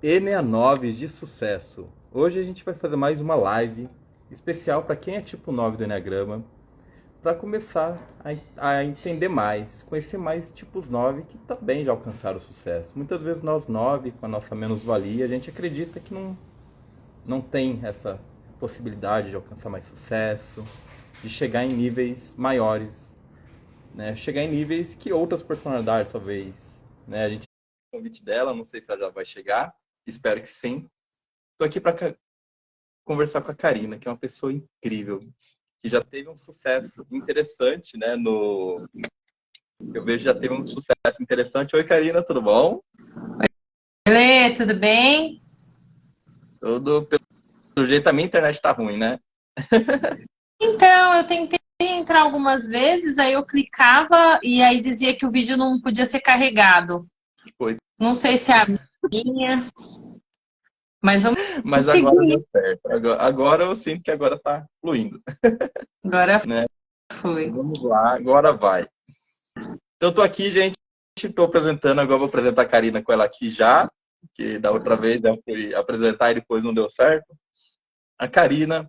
E69 de sucesso. Hoje a gente vai fazer mais uma live especial para quem é tipo 9 do Enneagrama, para começar a entender mais, conhecer mais tipos 9 que também já alcançaram o sucesso. Muitas vezes nós 9, com a nossa menos-valia, a gente acredita que não tem essa possibilidade de alcançar mais sucesso, de chegar em níveis maiores, né? Chegar em níveis que outras personalidades talvez, né? A gente tem o convite dela, não sei se ela já vai chegar, espero que sim. Estou aqui para conversar com a Karina, que é uma pessoa incrível, que já teve um sucesso interessante, né? Eu vejo que já teve um sucesso interessante. Oi, Karina, tudo bom? Lê, tudo bem? Tudo pelo jeito a minha internet tá ruim, né? Então, eu tentei entrar algumas vezes, aí eu clicava e aí dizia que o vídeo não podia ser carregado. Depois, Não sei se é a minha, mas vamos mas agora seguir. deu certo. Agora eu sinto que agora tá fluindo, Agora né? foi. Vamos lá, agora vai. Então, eu tô aqui, gente. Estou apresentando, agora vou apresentar a Karina com ela aqui já, que da outra vez eu fui apresentar e depois não deu certo. A Karina,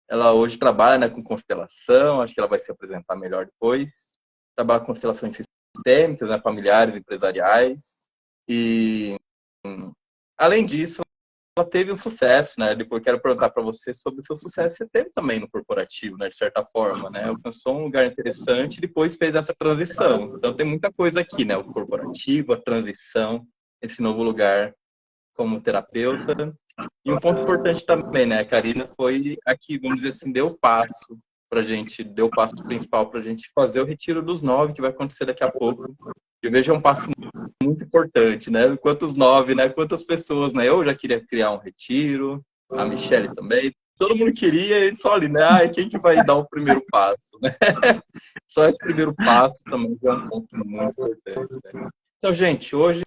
ela hoje trabalha, né, com constelação, acho que ela vai se apresentar melhor depois. Trabalha com constelações sistêmicas, né, familiares, empresariais. E, além disso, ela teve um sucesso, né? Depois quero perguntar para você sobre o seu sucesso. Você teve também no corporativo, né, de certa forma, né? Alcançou um lugar interessante e depois fez essa transição. Então, tem muita coisa aqui, né? O corporativo, a transição, esse novo lugar como terapeuta. E um ponto importante também, né? A Karina foi aqui, vamos dizer assim, deu o passo pra gente, deu o passo principal para a gente fazer o retiro dos 9, que vai acontecer daqui a pouco. Eu vejo um passo muito importante, né? Quantos 9, né? Quantas pessoas, né? Eu já queria criar um retiro, a Michelle também. Todo mundo queria, e só ali, né? Ah, quem que vai dar o primeiro passo, né? Só esse primeiro passo também é um ponto muito importante, né? Então, gente, hoje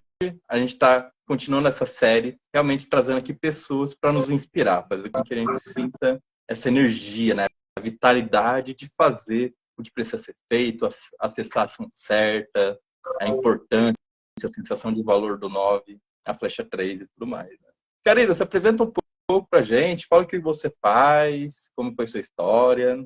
a gente está continuando essa série, realmente trazendo aqui pessoas para nos inspirar, fazer com que a gente sinta essa energia, né? A vitalidade de fazer o que precisa ser feito, acessar a ação certa, a importância, a sensação de valor do 9, a flecha 3 e tudo mais. Né? Karina, se apresenta um pouco para a gente, fala o que você faz, como foi sua história.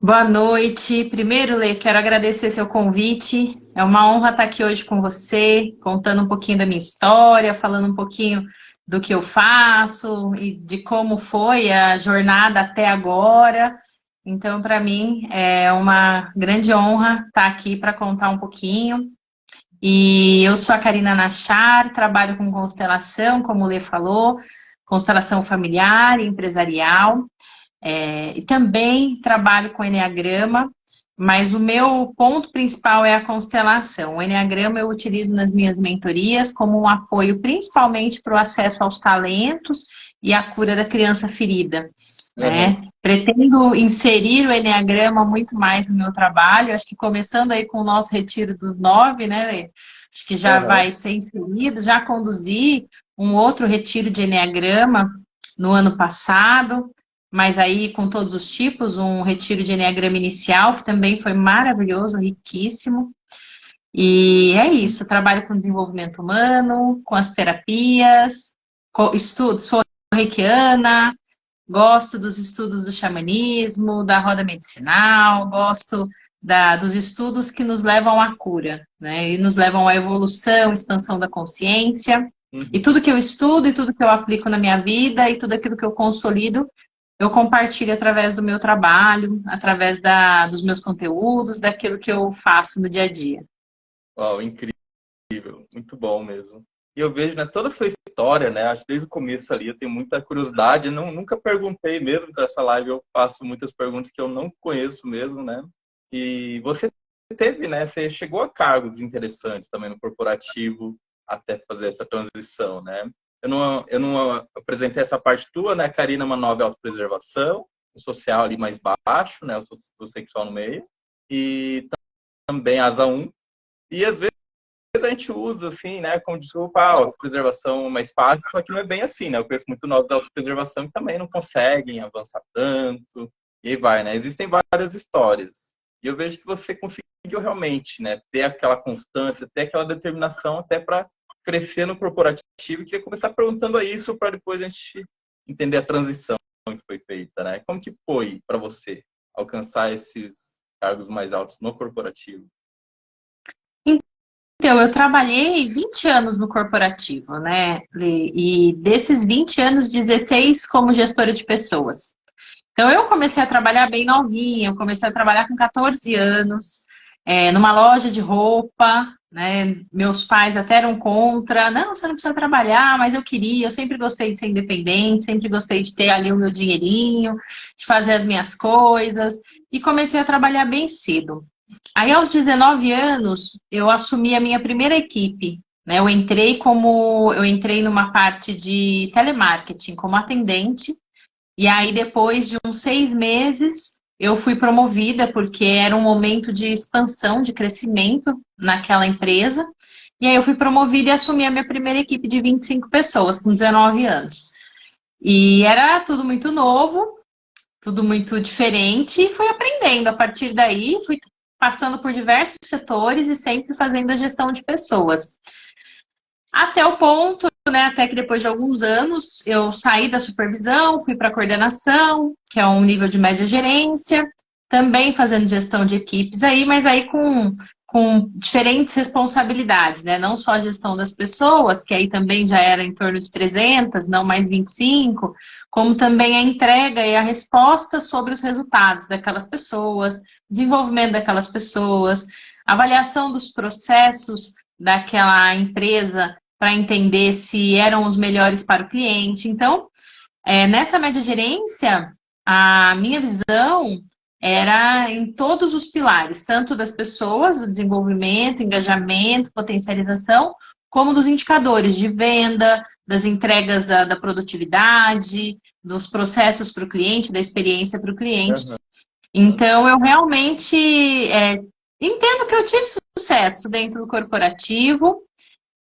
Boa noite. Primeiro, Lê, quero agradecer seu convite. É uma honra estar aqui hoje com você, contando um pouquinho da minha história, falando um pouquinho do que eu faço e de como foi a jornada até agora. Então, para mim, é uma grande honra estar aqui para contar um pouquinho. E eu sou a Karina Nachar, trabalho com constelação, como o Lê falou, constelação familiar e empresarial. E também trabalho com Enneagrama, mas o meu ponto principal é a constelação. O Enneagrama eu utilizo nas minhas mentorias como um apoio principalmente para o acesso aos talentos e a cura da criança ferida, Uhum. né? Pretendo inserir o Enneagrama muito mais no meu trabalho, acho que começando aí com o nosso retiro dos 9, né, Lê? Acho que já Uhum. vai ser inserido, já conduzi um outro retiro de Enneagrama no ano passado, mas aí com todos os tipos, um retiro de Enneagrama inicial, que também foi maravilhoso, riquíssimo. E é isso, trabalho com desenvolvimento humano, com as terapias, estudo, sou reikiana, gosto dos estudos do xamanismo, da roda medicinal, gosto dos estudos que nos levam à cura, né? E nos levam à evolução, expansão da consciência. E Uhum. tudo que eu estudo, e tudo que eu aplico na minha vida, e tudo aquilo que eu consolido, eu compartilho através do meu trabalho, através dos meus conteúdos, daquilo que eu faço no dia a dia. Uau, incrível. Muito bom mesmo. E eu vejo, né, toda essa história, né, acho que desde o começo ali eu tenho muita curiosidade, nunca perguntei mesmo dessa live, eu faço muitas perguntas que eu não conheço mesmo, né? E você teve, né, você chegou a cargos interessantes também no corporativo até fazer essa transição, né? Eu não apresentei essa parte tua, né, Karina, uma nova autopreservação, o social ali mais baixo, né, o sexual no meio, e também asa um. E às vezes a gente usa, assim, né, como desculpa, a autopreservação mais fácil, só que não é bem assim, né? Eu conheço muito novos da autopreservação que também não conseguem avançar tanto, e aí vai, né? Existem várias histórias. E eu vejo que você conseguiu realmente, né, ter aquela constância, ter aquela determinação até para crescer no corporativo e queria começar perguntando a isso para depois a gente entender a transição que foi feita, né? Como que foi para você alcançar esses cargos mais altos no corporativo? Então, eu trabalhei 20 anos no corporativo, né? E desses 20 anos, 16 como gestora de pessoas. Então, eu comecei a trabalhar bem novinha, eu comecei a trabalhar com 14 anos, numa loja de roupa, né? Meus pais até eram contra, não, você não precisa trabalhar, mas eu queria, eu sempre gostei de ser independente, sempre gostei de ter ali o meu dinheirinho, de fazer as minhas coisas, e comecei a trabalhar bem cedo. Aí, aos 19 anos, eu assumi a minha primeira equipe, né? Eu entrei numa parte de telemarketing como atendente, e aí, depois de uns 6 meses, eu fui promovida, porque era um momento de expansão, de crescimento naquela empresa. E aí, eu fui promovida e assumi a minha primeira equipe de 25 pessoas, com 19 anos. E era tudo muito novo, tudo muito diferente, e fui aprendendo. A partir daí, fui passando por diversos setores e sempre fazendo a gestão de pessoas. Até o ponto, né, até que depois de alguns anos eu saí da supervisão, fui para a coordenação, que é um nível de média gerência, também fazendo gestão de equipes aí, mas aí com diferentes responsabilidades, né? Não só a gestão das pessoas, que aí também já era em torno de 300, não mais 25, como também a entrega e a resposta sobre os resultados daquelas pessoas, desenvolvimento daquelas pessoas, avaliação dos processos daquela empresa para entender se eram os melhores para o cliente. Então, nessa média gerência, a minha visão era em todos os pilares, tanto das pessoas, do desenvolvimento, engajamento, potencialização, como dos indicadores de venda, das entregas da produtividade, dos processos para o cliente, da experiência para o cliente. Uhum. Então, eu realmente entendo que eu tive sucesso dentro do corporativo.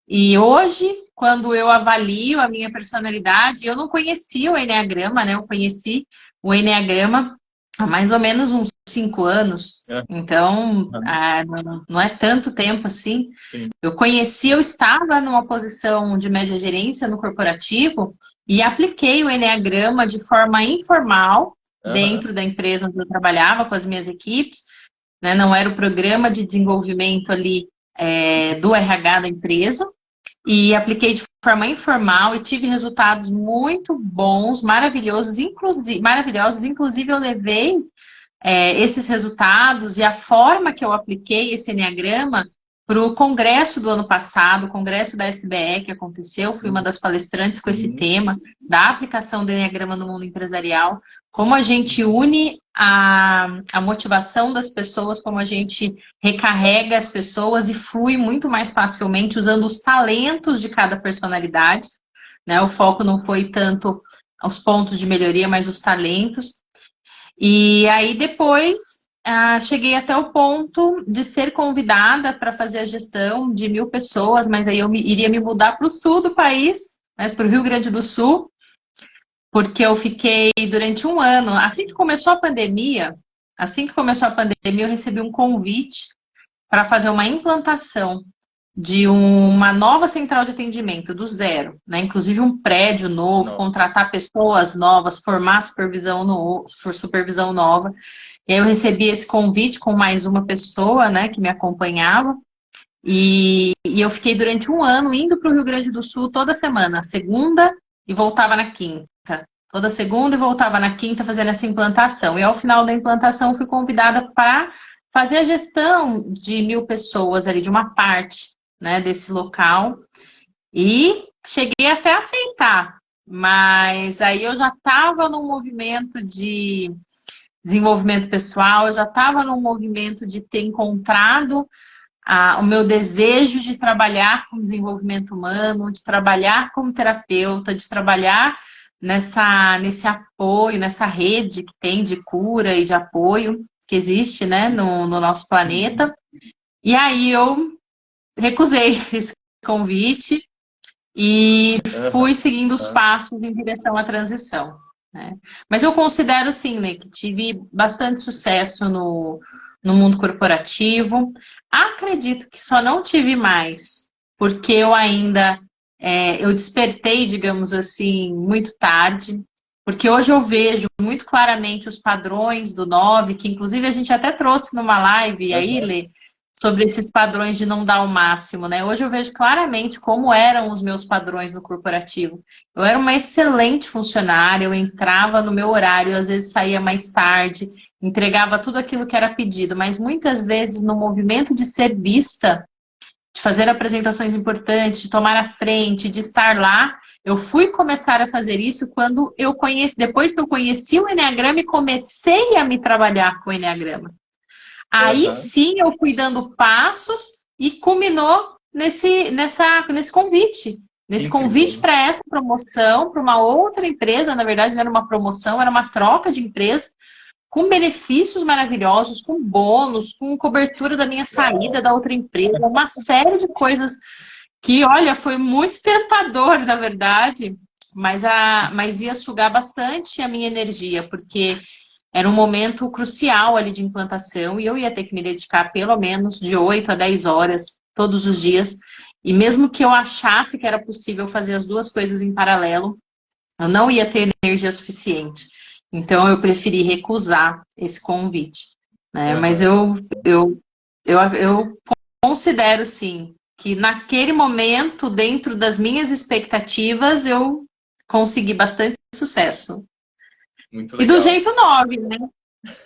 E hoje, quando eu avalio a minha personalidade, eu não conhecia o Enneagrama, né? Eu conheci o Enneagrama há mais ou menos uns 5 anos. Então, não é tanto tempo assim. Sim. Eu estava numa posição de média gerência no corporativo e apliquei o Enneagrama de forma informal dentro da empresa onde eu trabalhava com as minhas equipes, né? Não era o programa de desenvolvimento ali do RH da empresa, e apliquei de forma informal e tive resultados muito bons, maravilhosos. Inclusive eu levei esses resultados e a forma que eu apliquei esse Enneagrama para o congresso do ano passado, o congresso da SBE que aconteceu. Fui uma das palestrantes com esse tema, da aplicação do Enneagrama no mundo empresarial, como a gente une a motivação das pessoas, como a gente recarrega as pessoas e flui muito mais facilmente usando os talentos de cada personalidade, né? O foco não foi tanto os pontos de melhoria, mas os talentos. E aí depois cheguei até o ponto de ser convidada para fazer a gestão de 1.000 pessoas, mas aí eu iria me mudar para o sul do país, mas para o Rio Grande do Sul, porque eu fiquei durante um ano. Assim que começou a pandemia, eu recebi um convite para fazer uma implantação de uma nova central de atendimento do zero, né? Inclusive um prédio novo, contratar pessoas novas, formar supervisão nova. E aí eu recebi esse convite com mais uma pessoa, né, que me acompanhava. E eu fiquei durante um ano indo para o Rio Grande do Sul toda semana, segunda e voltava na quinta. Toda segunda e voltava na quinta fazendo essa implantação. E ao final da implantação fui convidada para fazer a gestão de 1.000 pessoas ali, de uma parte, né, desse local. E cheguei até a aceitar, mas aí eu já estava num movimento de desenvolvimento pessoal, eu já estava num movimento de ter encontrado o meu desejo de trabalhar com desenvolvimento humano, de trabalhar como terapeuta, de trabalhar nesse apoio, nessa rede que tem de cura e de apoio que existe, né, no nosso planeta. E aí eu recusei esse convite e fui seguindo os passos em direção à transição, né? Mas eu considero, sim, né, que tive bastante sucesso no mundo corporativo. Acredito que só não tive mais porque eu ainda eu despertei, digamos assim, muito tarde, porque hoje eu vejo muito claramente os padrões do 9, que inclusive a gente até trouxe numa live aí, Uhum. Lê, sobre esses padrões de não dar o máximo, né? Hoje eu vejo claramente como eram os meus padrões no corporativo. Eu era uma excelente funcionária, eu entrava no meu horário, às vezes saía mais tarde, entregava tudo aquilo que era pedido, mas muitas vezes no movimento de ser vista, de fazer apresentações importantes, de tomar a frente, de estar lá, eu fui começar a fazer isso quando eu conheci, depois que eu conheci o Enneagrama e comecei a me trabalhar com o Enneagrama. Aí Uhum. sim eu fui dando passos e culminou nesse convite. Que Nesse convite incrível. para essa promoção, para uma outra empresa, na verdade não era uma promoção, era uma troca de empresa, com benefícios maravilhosos, com bônus, com cobertura da minha saída da outra empresa, uma série de coisas que, olha, foi muito tentador, na verdade, mas ia sugar bastante a minha energia, porque era um momento crucial ali de implantação e eu ia ter que me dedicar pelo menos de 8 a 10 horas todos os dias. E mesmo que eu achasse que era possível fazer as duas coisas em paralelo, eu não ia ter energia suficiente. Então eu preferi recusar esse convite, né? Mas Uhum. eu considero sim que naquele momento, dentro das minhas expectativas, eu consegui bastante sucesso. Muito E do legal. jeito 9, né?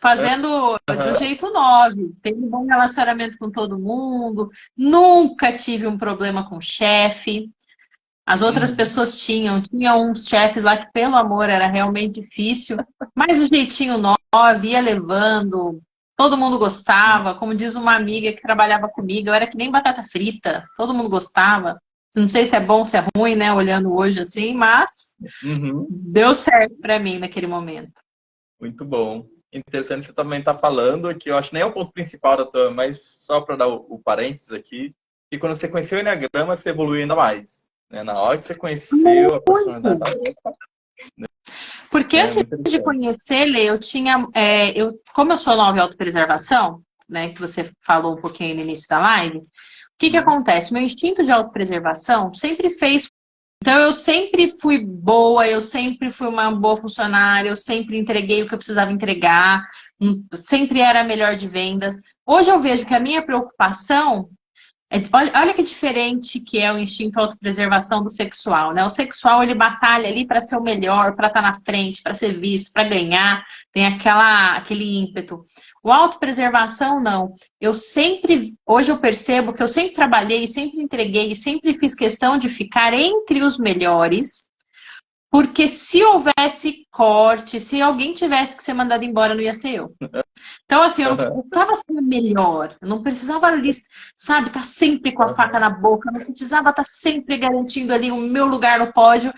Fazendo do Uhum. jeito 9, tendo um bom relacionamento com todo mundo, nunca tive um problema com o chefe. As outras Uhum. pessoas tinham uns chefes lá que, pelo amor, era realmente difícil, mas o jeitinho 9 ia levando, todo mundo gostava. Como diz uma amiga que trabalhava comigo, eu era que nem batata frita, todo mundo gostava. Não sei se é bom, se é ruim, né, olhando hoje assim, mas Uhum. deu certo para mim naquele momento. Muito bom. Interessante você também estar falando, que eu acho nem é o ponto principal da tua, mas só para dar o parênteses aqui, que quando você conheceu o Enneagrama, você evoluiu ainda mais. Né? Na hora que você conheceu a personalidade da outra, Porque né? antes Muito de interessante. conhecer, Lê, eu tinha. Como eu sou nova em autopreservação, né, que você falou um pouquinho aí no início da live, o que que Uhum. acontece? Meu instinto de autopreservação sempre fez. Então, eu sempre fui boa, eu sempre fui uma boa funcionária, eu sempre entreguei o que eu precisava entregar, sempre era a melhor de vendas. Hoje eu vejo que a minha preocupação olha que diferente que é o instinto autopreservação do sexual, né? O sexual, ele batalha ali para ser o melhor, para estar na frente, para ser visto, para ganhar, tem aquele ímpeto. O autopreservação, não. Hoje eu percebo que eu sempre trabalhei, sempre entreguei, sempre fiz questão de ficar entre os melhores, porque se houvesse corte, se alguém tivesse que ser mandado embora, não ia ser eu. Então, assim, eu não Uhum. precisava ser melhor, eu não precisava ali, sabe, estar sempre com a faca Uhum. na boca, eu não precisava estar sempre garantindo ali o meu lugar no pódio,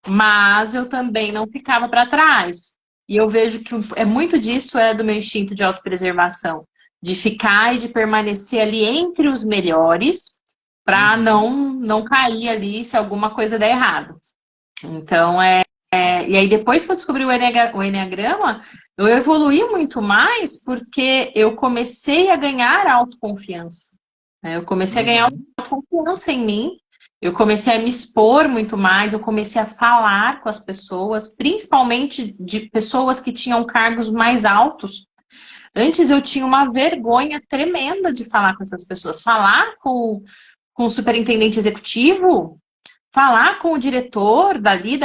mas eu também não ficava para trás. E eu vejo que é muito disso é do meu instinto de autopreservação, de ficar e de permanecer ali entre os melhores, para Uhum. não cair ali se alguma coisa der errado. Então, e aí, depois que eu descobri o Enneagrama, eu evoluí muito mais porque eu comecei a ganhar autoconfiança, né? Eu comecei a ganhar Uhum. autoconfiança em mim, eu comecei a me expor muito mais, eu comecei a falar com as pessoas, principalmente de pessoas que tinham cargos mais altos. Antes eu tinha uma vergonha tremenda de falar com essas pessoas. Falar com o superintendente executivo, falar com o diretor dali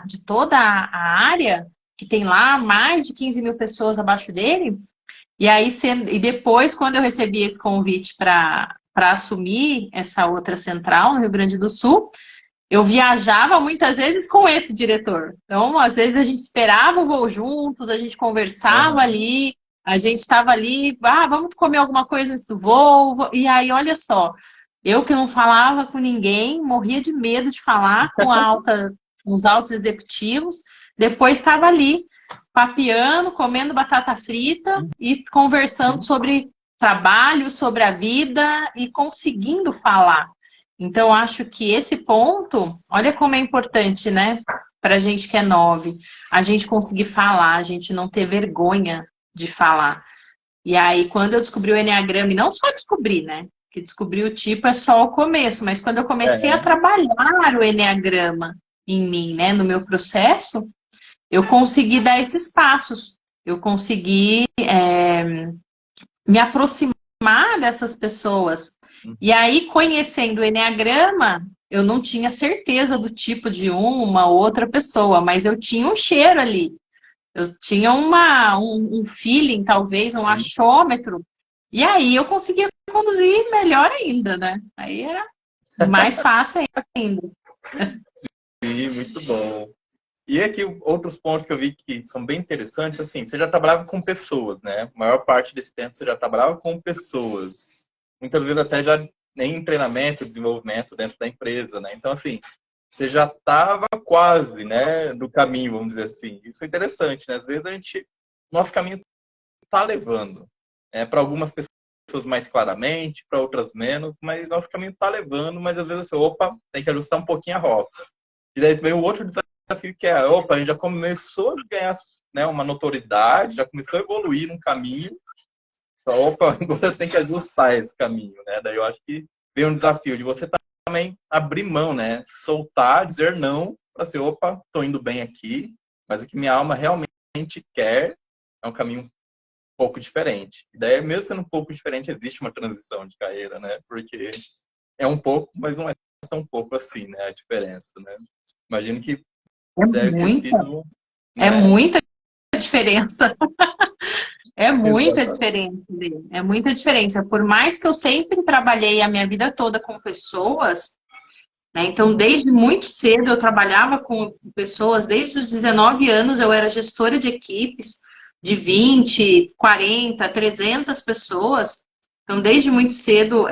de toda a área, que tem lá mais de 15 mil pessoas abaixo dele, e depois, quando eu recebi esse convite para assumir essa outra central no Rio Grande do Sul, eu viajava muitas vezes com esse diretor. Então, às vezes a gente esperava o voo juntos, a gente conversava Uhum. ali, a gente estava ali, vamos comer alguma coisa antes do voo. E aí, olha só, eu que não falava com ninguém, morria de medo de falar com os altos executivos, depois estava ali, papeando, comendo batata frita e conversando Uhum. sobre trabalho, sobre a vida e conseguindo falar. Então, acho que esse ponto, olha como é importante, né? Para a gente que é 9, a gente conseguir falar, a gente não ter vergonha de falar. E aí, quando eu descobri o Enneagrama, e não só descobri, né? que descobrir o tipo é só o começo, mas quando eu comecei a trabalhar o enneagrama em mim, né, no meu processo, eu consegui dar esses passos, eu consegui me aproximar dessas pessoas. E aí, conhecendo o enneagrama, eu não tinha certeza do tipo de uma ou outra pessoa, mas eu tinha um cheiro ali. Eu tinha um feeling, talvez, um achômetro. E aí eu conseguia conduzir melhor ainda, né? Aí era mais fácil ainda. Sim, muito bom. E aqui, outros pontos que eu vi que são bem interessantes, assim, você já trabalhava com pessoas, né? A maior parte desse tempo você já trabalhava com pessoas. Muitas vezes até já nem em treinamento, desenvolvimento dentro da empresa, né? Então, assim, você já estava quase, né, no caminho, vamos dizer assim. Isso é interessante, né? Às vezes nosso caminho está levando, para algumas pessoas mais claramente, para outras menos, mas nosso caminho está levando, mas às vezes assim, opa, tem que ajustar um pouquinho a rota. E daí vem o outro desafio que é, opa, a gente já começou a ganhar, né, uma notoriedade, já começou a evoluir num caminho, só, opa, agora tem que ajustar esse caminho, né? Daí eu acho que vem um desafio de você também abrir mão, né? Soltar, dizer não, para ser, opa, tô indo bem aqui, mas o que minha alma realmente quer é um caminho um pouco diferente. E daí, mesmo sendo um pouco diferente, existe uma transição de carreira, né? Porque é um pouco, mas não é tão pouco assim, né? A diferença, né? Imagino que deve ter sido, É né? muita diferença. É muita Exatamente. diferença, Lê. É muita diferença. Por mais que eu sempre trabalhei a minha vida toda com pessoas, né? Então, desde muito cedo eu trabalhava com pessoas, desde os 19 anos eu era gestora de equipes de 20, 40, 300 pessoas. Então, desde muito cedo,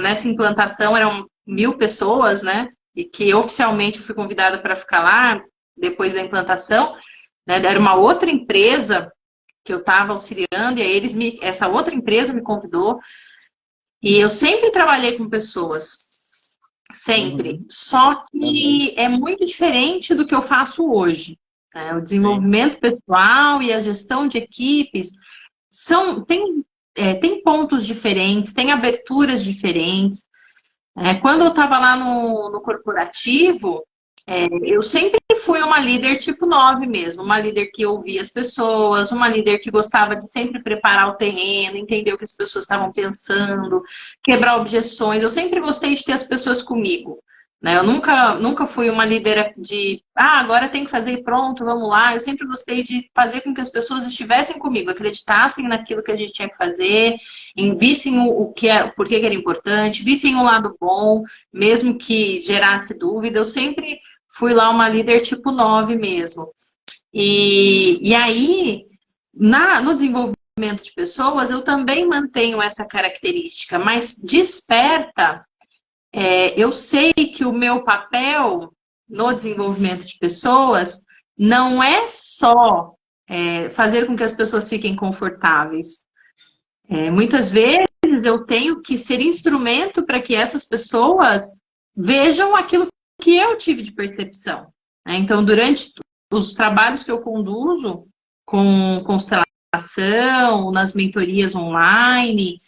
nessa implantação eram 1.000 pessoas, né? E que oficialmente eu fui convidada para ficar lá depois da implantação, né? Era uma outra empresa que eu estava auxiliando, e aí essa outra empresa me convidou. E eu sempre trabalhei com pessoas, sempre. Uhum. Só que é muito diferente do que eu faço hoje, né? O Sim. desenvolvimento pessoal e a gestão de equipes tem pontos diferentes, tem aberturas diferentes. Quando eu estava lá no corporativo, eu sempre fui uma líder tipo 9 mesmo, uma líder que ouvia as pessoas, uma líder que gostava de sempre preparar o terreno, entender o que as pessoas estavam pensando, quebrar objeções. Eu sempre gostei de ter as pessoas comigo, né? Eu nunca fui uma líder de, agora tem que fazer e pronto, vamos lá. Eu sempre gostei de fazer com que as pessoas estivessem comigo, acreditassem naquilo que a gente tinha que fazer, vissem por que era importante, vissem o lado bom, mesmo que gerasse dúvida. Eu sempre fui lá uma líder tipo 9 mesmo. E aí, no desenvolvimento de pessoas, eu também mantenho essa característica, mas desperta, eu sei que o meu papel no desenvolvimento de pessoas não é só fazer com que as pessoas fiquem confortáveis. Muitas vezes eu tenho que ser instrumento para que essas pessoas vejam aquilo que eu tive de percepção. Então, durante os trabalhos que eu conduzo com constelação, nas mentorias online,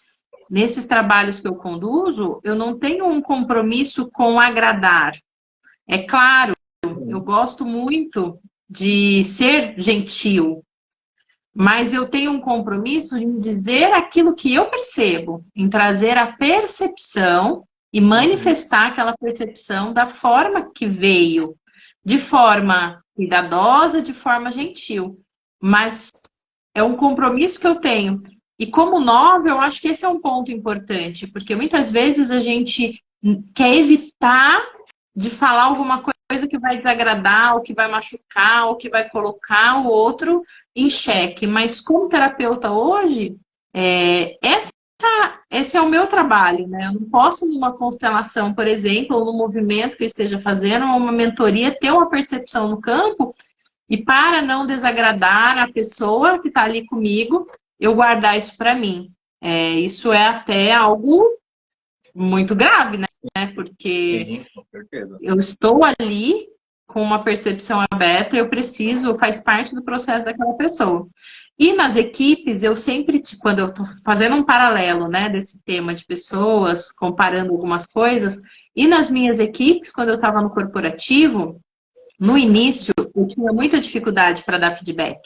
nesses trabalhos que eu conduzo, eu não tenho um compromisso com agradar. É claro, eu gosto muito de ser gentil, mas eu tenho um compromisso em dizer aquilo que eu percebo, em trazer a percepção e manifestar aquela percepção da forma que veio, de forma cuidadosa, de forma gentil. Mas é um compromisso que eu tenho. E como 9, eu acho que esse é um ponto importante, porque muitas vezes a gente quer evitar de falar alguma coisa que vai desagradar, ou que vai machucar, ou que vai colocar o outro em xeque. Mas como terapeuta hoje, esse é o meu trabalho, né? Eu não posso, numa constelação, por exemplo, ou no movimento que eu esteja fazendo, ou uma mentoria, ter uma percepção no campo e, para não desagradar a pessoa que está ali comigo, eu guardar isso para mim. Isso é até algo muito grave, né? Porque Sim, com certeza. eu estou ali com uma percepção aberta, eu preciso, faz parte do processo daquela pessoa. E nas equipes, eu sempre, quando eu estou fazendo um paralelo, né, desse tema de pessoas, comparando algumas coisas, e nas minhas equipes, quando eu estava no corporativo, no início, eu tinha muita dificuldade para dar feedback.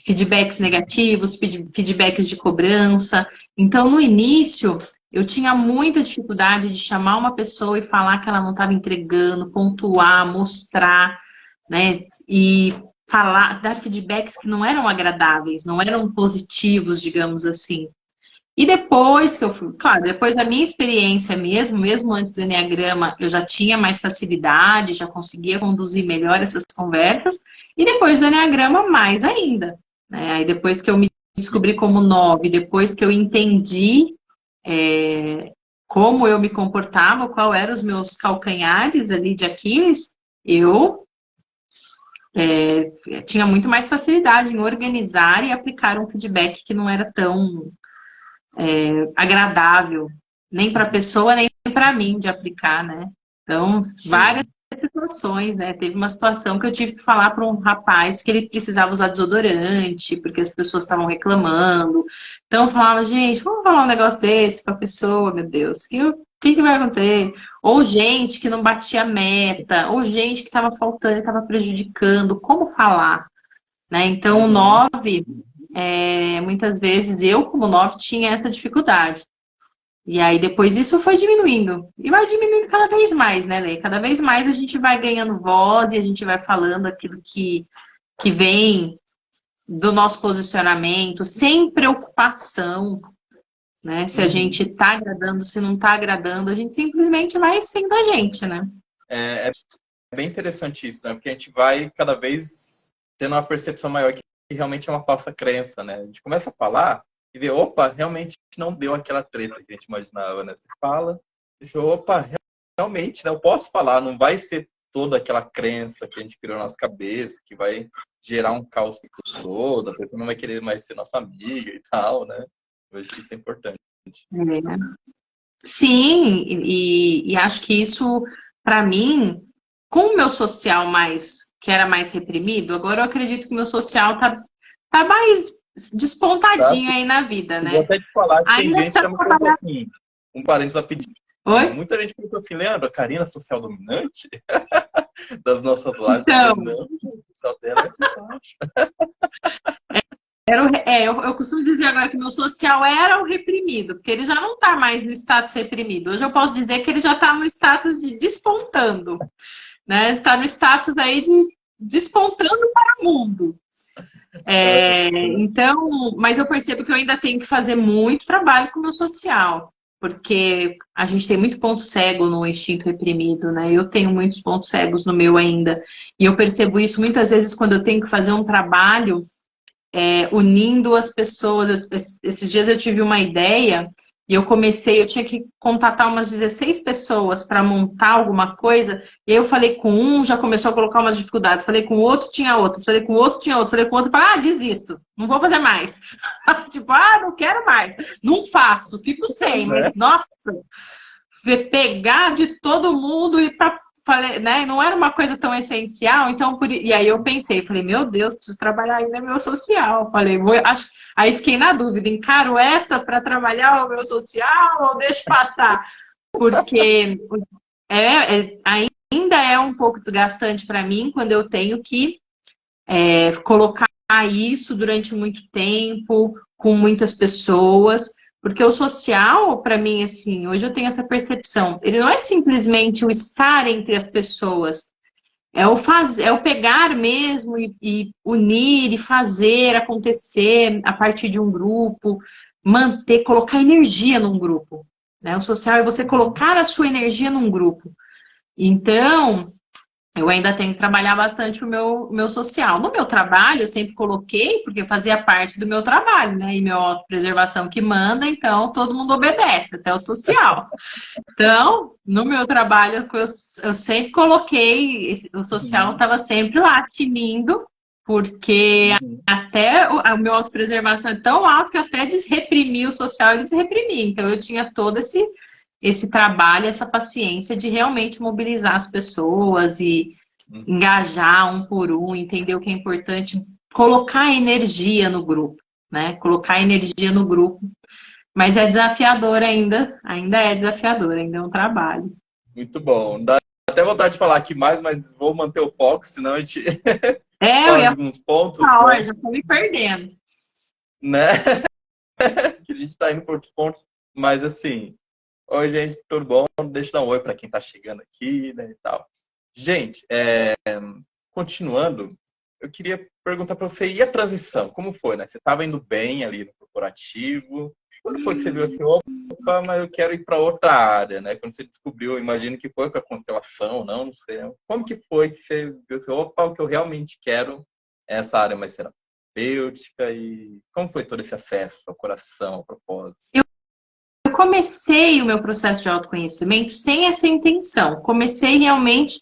Feedbacks negativos, feedbacks de cobrança. Então, no início, eu tinha muita dificuldade de chamar uma pessoa e falar que ela não estava entregando, pontuar, mostrar, né? E falar, dar feedbacks que não eram agradáveis, não eram positivos, digamos assim. E depois que eu fui, claro, depois da minha experiência mesmo antes do Enneagrama, eu já tinha mais facilidade, já conseguia conduzir melhor essas conversas, e depois do Enneagrama, mais ainda. Né? Aí depois que eu me descobri como 9, depois que eu entendi como eu me comportava, qual eram os meus calcanhares ali de Aquiles, eu tinha muito mais facilidade em organizar e aplicar um feedback que não era tão agradável, nem para a pessoa, nem para mim de aplicar, né? Então, várias situações, né? Teve uma situação que eu tive que falar para um rapaz que ele precisava usar desodorante, porque as pessoas estavam reclamando. Então, eu falava, gente, vamos falar um negócio desse para a pessoa, meu Deus, o que vai acontecer? Ou gente que não batia meta, ou gente que estava faltando, estava prejudicando, como falar? Né? Então, o 9, muitas vezes, eu como 9 tinha essa dificuldade. E aí, depois isso foi diminuindo. E vai diminuindo cada vez mais, né, Lê? Cada vez mais a gente vai ganhando voz e a gente vai falando aquilo que vem do nosso posicionamento, sem preocupação, né? Se a gente tá agradando, se não tá agradando, a gente simplesmente vai sendo a gente, né? É bem interessante isso, né? Porque a gente vai cada vez tendo uma percepção maior que realmente é uma falsa crença, né? A gente começa a falar e vê, opa, realmente não deu aquela treta que a gente imaginava, né? Você fala e você, opa, realmente, né? Eu posso falar, não vai ser toda aquela crença que a gente criou na nossa cabeça, que vai gerar um caos todo, a pessoa não vai querer mais ser nossa amiga e tal, né? Eu acho que isso é importante. Sim, e acho que isso, para mim, com o meu social que era mais reprimido, agora eu acredito que o meu social tá mais despontadinho aí na vida, né? Vou até te falar que tem Ainda gente que já me perguntou assim, um parênteses a pedir. Oi? Muita gente perguntou assim, Leandro, a Karina é social dominante? Das nossas lives. Então, não, o social dela é de baixo. eu costumo dizer agora que meu social era o reprimido, porque ele já não está mais no status reprimido. Hoje eu posso dizer que ele já está no status de despontando, né? Está no status aí de despontando para o mundo. Então, mas eu percebo que eu ainda tenho que fazer muito trabalho com o meu social, porque a gente tem muito ponto cego no instinto reprimido, né? Eu tenho muitos pontos cegos no meu ainda. E eu percebo isso muitas vezes quando eu tenho que fazer um trabalho unindo as pessoas. Esses dias eu tive uma ideia e eu tinha que contatar umas 16 pessoas para montar alguma coisa, e eu falei com um, já começou a colocar umas dificuldades, falei com o outro, tinha outras, falei com o outro, tinha outro, falei com o outro, falei, desisto, não vou fazer mais. Tipo, não quero mais, não faço, fico sem, mas nossa, pegar de todo mundo e para falei, né? Não era uma coisa tão essencial, então e aí eu pensei, falei, meu Deus, preciso trabalhar ainda meu social. Falei, aí fiquei na dúvida, encaro essa para trabalhar o meu social ou deixo passar? Porque ainda é um pouco desgastante para mim quando eu tenho que colocar isso durante muito tempo, com muitas pessoas. Porque o social, para mim, assim, hoje eu tenho essa percepção. Ele não é simplesmente o estar entre as pessoas. É o pegar mesmo e unir e fazer acontecer a partir de um grupo, colocar energia num grupo. Né? O social é você colocar a sua energia num grupo. Então, eu ainda tenho que trabalhar bastante o meu social. No meu trabalho, eu sempre coloquei, porque fazia parte do meu trabalho, né? E minha autopreservação que manda, então todo mundo obedece, até o social. Então, no meu trabalho, eu sempre coloquei, o social estava sempre lá, tinindo, porque até o meu autopreservação é tão alto que até desreprimir o social, ele desreprimia. Então, eu tinha todo esse trabalho, essa paciência de realmente mobilizar as pessoas e engajar um por um, entender o que é importante colocar energia no grupo, né? Colocar energia no grupo. Mas é desafiador ainda é desafiador, ainda é um trabalho. Muito bom. Dá até vontade de falar aqui mais, mas vou manter o foco, senão a gente Eu fala de ia alguns pontos, falar, já tô me perdendo. né? Que a gente tá indo por outros pontos. Mas assim, oi, gente, tudo bom? Deixa eu dar um oi para quem tá chegando aqui, né, e tal. Gente, continuando, eu queria perguntar para você, e a transição? Como foi, né? Você estava indo bem ali no corporativo. Quando foi que você viu assim, opa, mas eu quero ir para outra área, né? Quando você descobriu, eu imagino que foi com a constelação, não sei. Como que foi que você viu assim, opa, o que eu realmente quero é essa área mais terapêutica, e como foi todo esse acesso ao coração, ao propósito? Eu comecei o meu processo de autoconhecimento sem essa intenção. Comecei realmente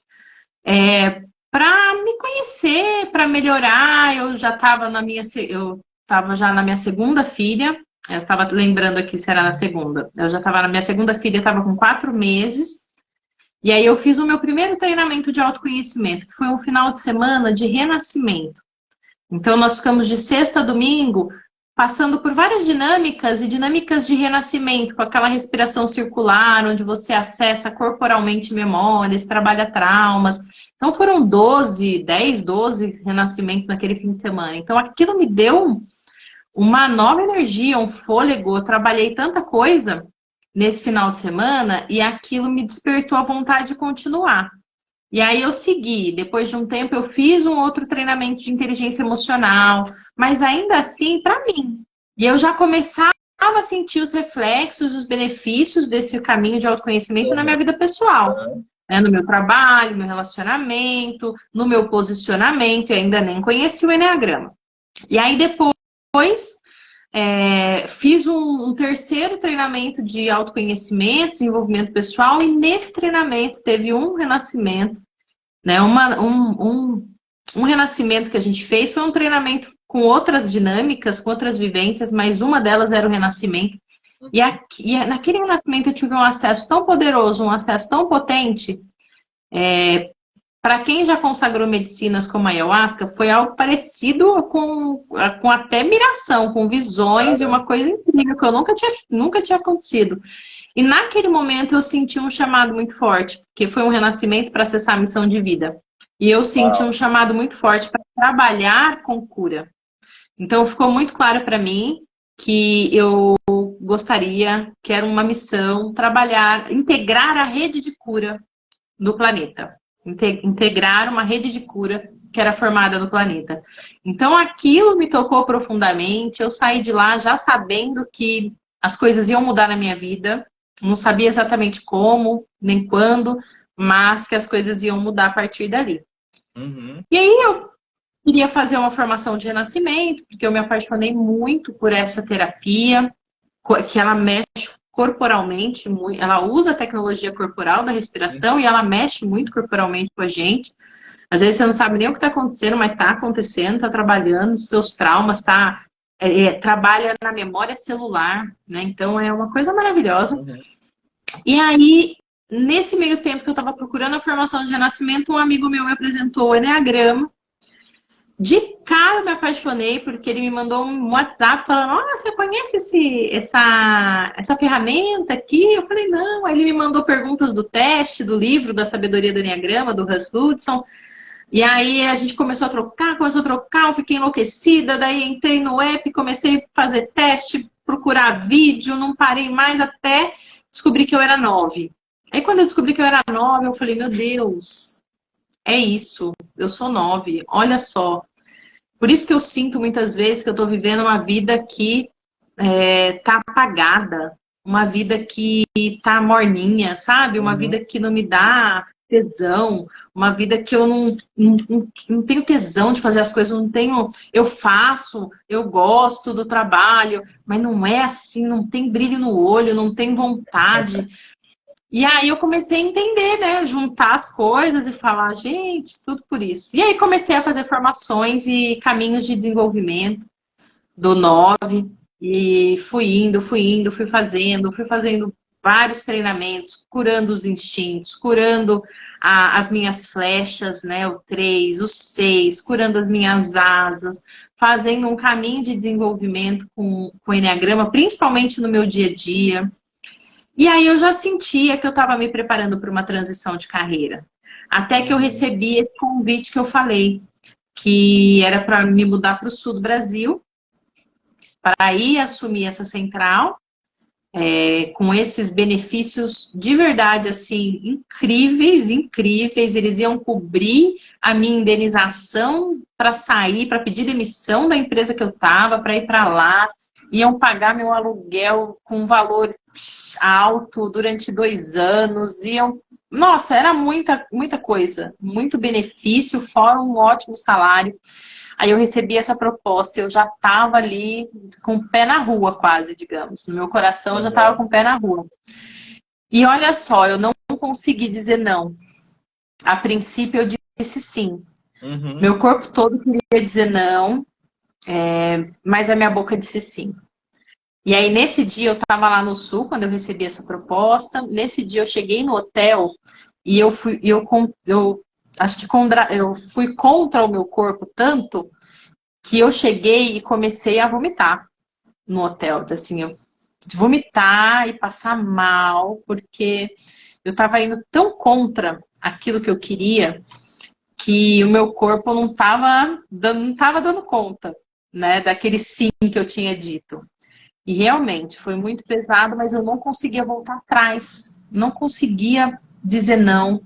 para me conhecer, para melhorar. Eu estava já na minha segunda filha. Eu estava lembrando aqui se era na segunda. Eu já estava na minha segunda filha, estava com 4 meses. E aí eu fiz o meu primeiro treinamento de autoconhecimento, que foi um final de semana de renascimento. Então nós ficamos de sexta a domingo passando por várias dinâmicas e dinâmicas de renascimento, com aquela respiração circular, onde você acessa corporalmente memórias, trabalha traumas. Então foram 12 renascimentos naquele fim de semana. Então aquilo me deu uma nova energia, um fôlego. Eu trabalhei tanta coisa nesse final de semana e aquilo me despertou a vontade de continuar. E aí eu segui. Depois de um tempo eu fiz um outro treinamento de inteligência emocional, mas ainda assim para mim. E eu já começava a sentir os reflexos, os benefícios desse caminho de autoconhecimento na minha vida pessoal, né? No meu trabalho, no meu relacionamento, no meu posicionamento. Eu ainda nem conheci o Eneagrama. E aí depois fiz um terceiro treinamento de autoconhecimento, desenvolvimento pessoal, e nesse treinamento teve um renascimento, né? Um renascimento que a gente fez foi um treinamento com outras dinâmicas, com outras vivências, mas uma delas era o renascimento. E naquele renascimento eu tive um acesso tão poderoso, um acesso tão potente. Para quem já consagrou medicinas como a ayahuasca, foi algo parecido com até miração, com visões, e uma coisa incrível que eu nunca tinha acontecido. E naquele momento eu senti um chamado muito forte, porque foi um renascimento para acessar a missão de vida. E eu senti um chamado muito forte para trabalhar com cura. Então ficou muito claro para mim que eu gostaria, que era uma missão, trabalhar, integrar a rede de cura do planeta. Integrar uma rede de cura que era formada no planeta. Então aquilo me tocou profundamente. Eu saí de lá já sabendo que as coisas iam mudar na minha vida. Não sabia exatamente como, nem quando, mas que as coisas iam mudar a partir dali. Uhum. E aí eu queria fazer uma formação de renascimento, porque eu me apaixonei muito por essa terapia, que ela mexe corporalmente, ela usa a tecnologia corporal da respiração e ela mexe muito corporalmente com a gente. Às vezes você não sabe nem o que está acontecendo, mas está acontecendo, está trabalhando os seus traumas, trabalha na memória celular, né? Então é uma coisa maravilhosa. Uhum. E aí, nesse meio tempo que eu estava procurando a formação de renascimento, um amigo meu me apresentou o Eneagrama. De cara eu me apaixonei, porque ele me mandou um WhatsApp falando: "Olha, você conhece essa ferramenta aqui?" Eu falei: "Não." Aí ele me mandou perguntas do teste, do livro da Sabedoria do Eneagrama, do Russ Hudson. E aí a gente começou a trocar, eu fiquei enlouquecida. Daí entrei no app, comecei a fazer teste, procurar vídeo, não parei mais até descobrir que eu era 9. Aí quando eu descobri que eu era 9, eu falei: "Meu Deus, é isso, eu sou 9, olha só." Por isso que eu sinto muitas vezes que eu estou vivendo uma vida que tá apagada, uma vida que tá morninha, sabe? Uma vida que não me dá tesão, uma vida que eu não tenho tesão de fazer as coisas, não tenho. Eu faço, eu gosto do trabalho, mas não é assim, não tem brilho no olho, não tem vontade. E aí eu comecei a entender, né? Juntar as coisas e falar: gente, tudo por isso. E aí comecei a fazer formações e caminhos de desenvolvimento do 9. E fui fazendo vários treinamentos, curando os instintos, curando as minhas flechas, né? O 3, o 6, curando as minhas asas, fazendo um caminho de desenvolvimento com o Enneagrama, principalmente no meu dia a dia. E aí eu já sentia que eu estava me preparando para uma transição de carreira. Até que eu recebi esse convite que eu falei, que era para me mudar para o sul do Brasil, para ir assumir essa central, com esses benefícios de verdade, assim, incríveis, incríveis. Eles iam cobrir a minha indenização para sair, para pedir demissão da empresa que eu estava, para ir para lá. Iam pagar meu aluguel com um valor alto durante 2 anos. Nossa, era muita, muita coisa. Muito benefício, fora um ótimo salário. Aí eu recebi essa proposta, eu já estava ali com o pé na rua quase, digamos. No meu coração eu já estava com o pé na rua. E olha só, eu não consegui dizer não. A princípio eu disse sim. Meu corpo todo queria dizer não, mas a minha boca disse sim. E aí nesse dia eu estava lá no sul, quando eu recebi essa proposta. Nesse dia eu cheguei no hotel e eu fui contra o meu corpo tanto que eu cheguei e comecei a vomitar no hotel. Assim, eu vomitar e passar mal, porque eu estava indo tão contra aquilo que eu queria que o meu corpo não estava dando conta, né, daquele sim que eu tinha dito. E realmente foi muito pesado, mas eu não conseguia voltar atrás, não conseguia dizer não.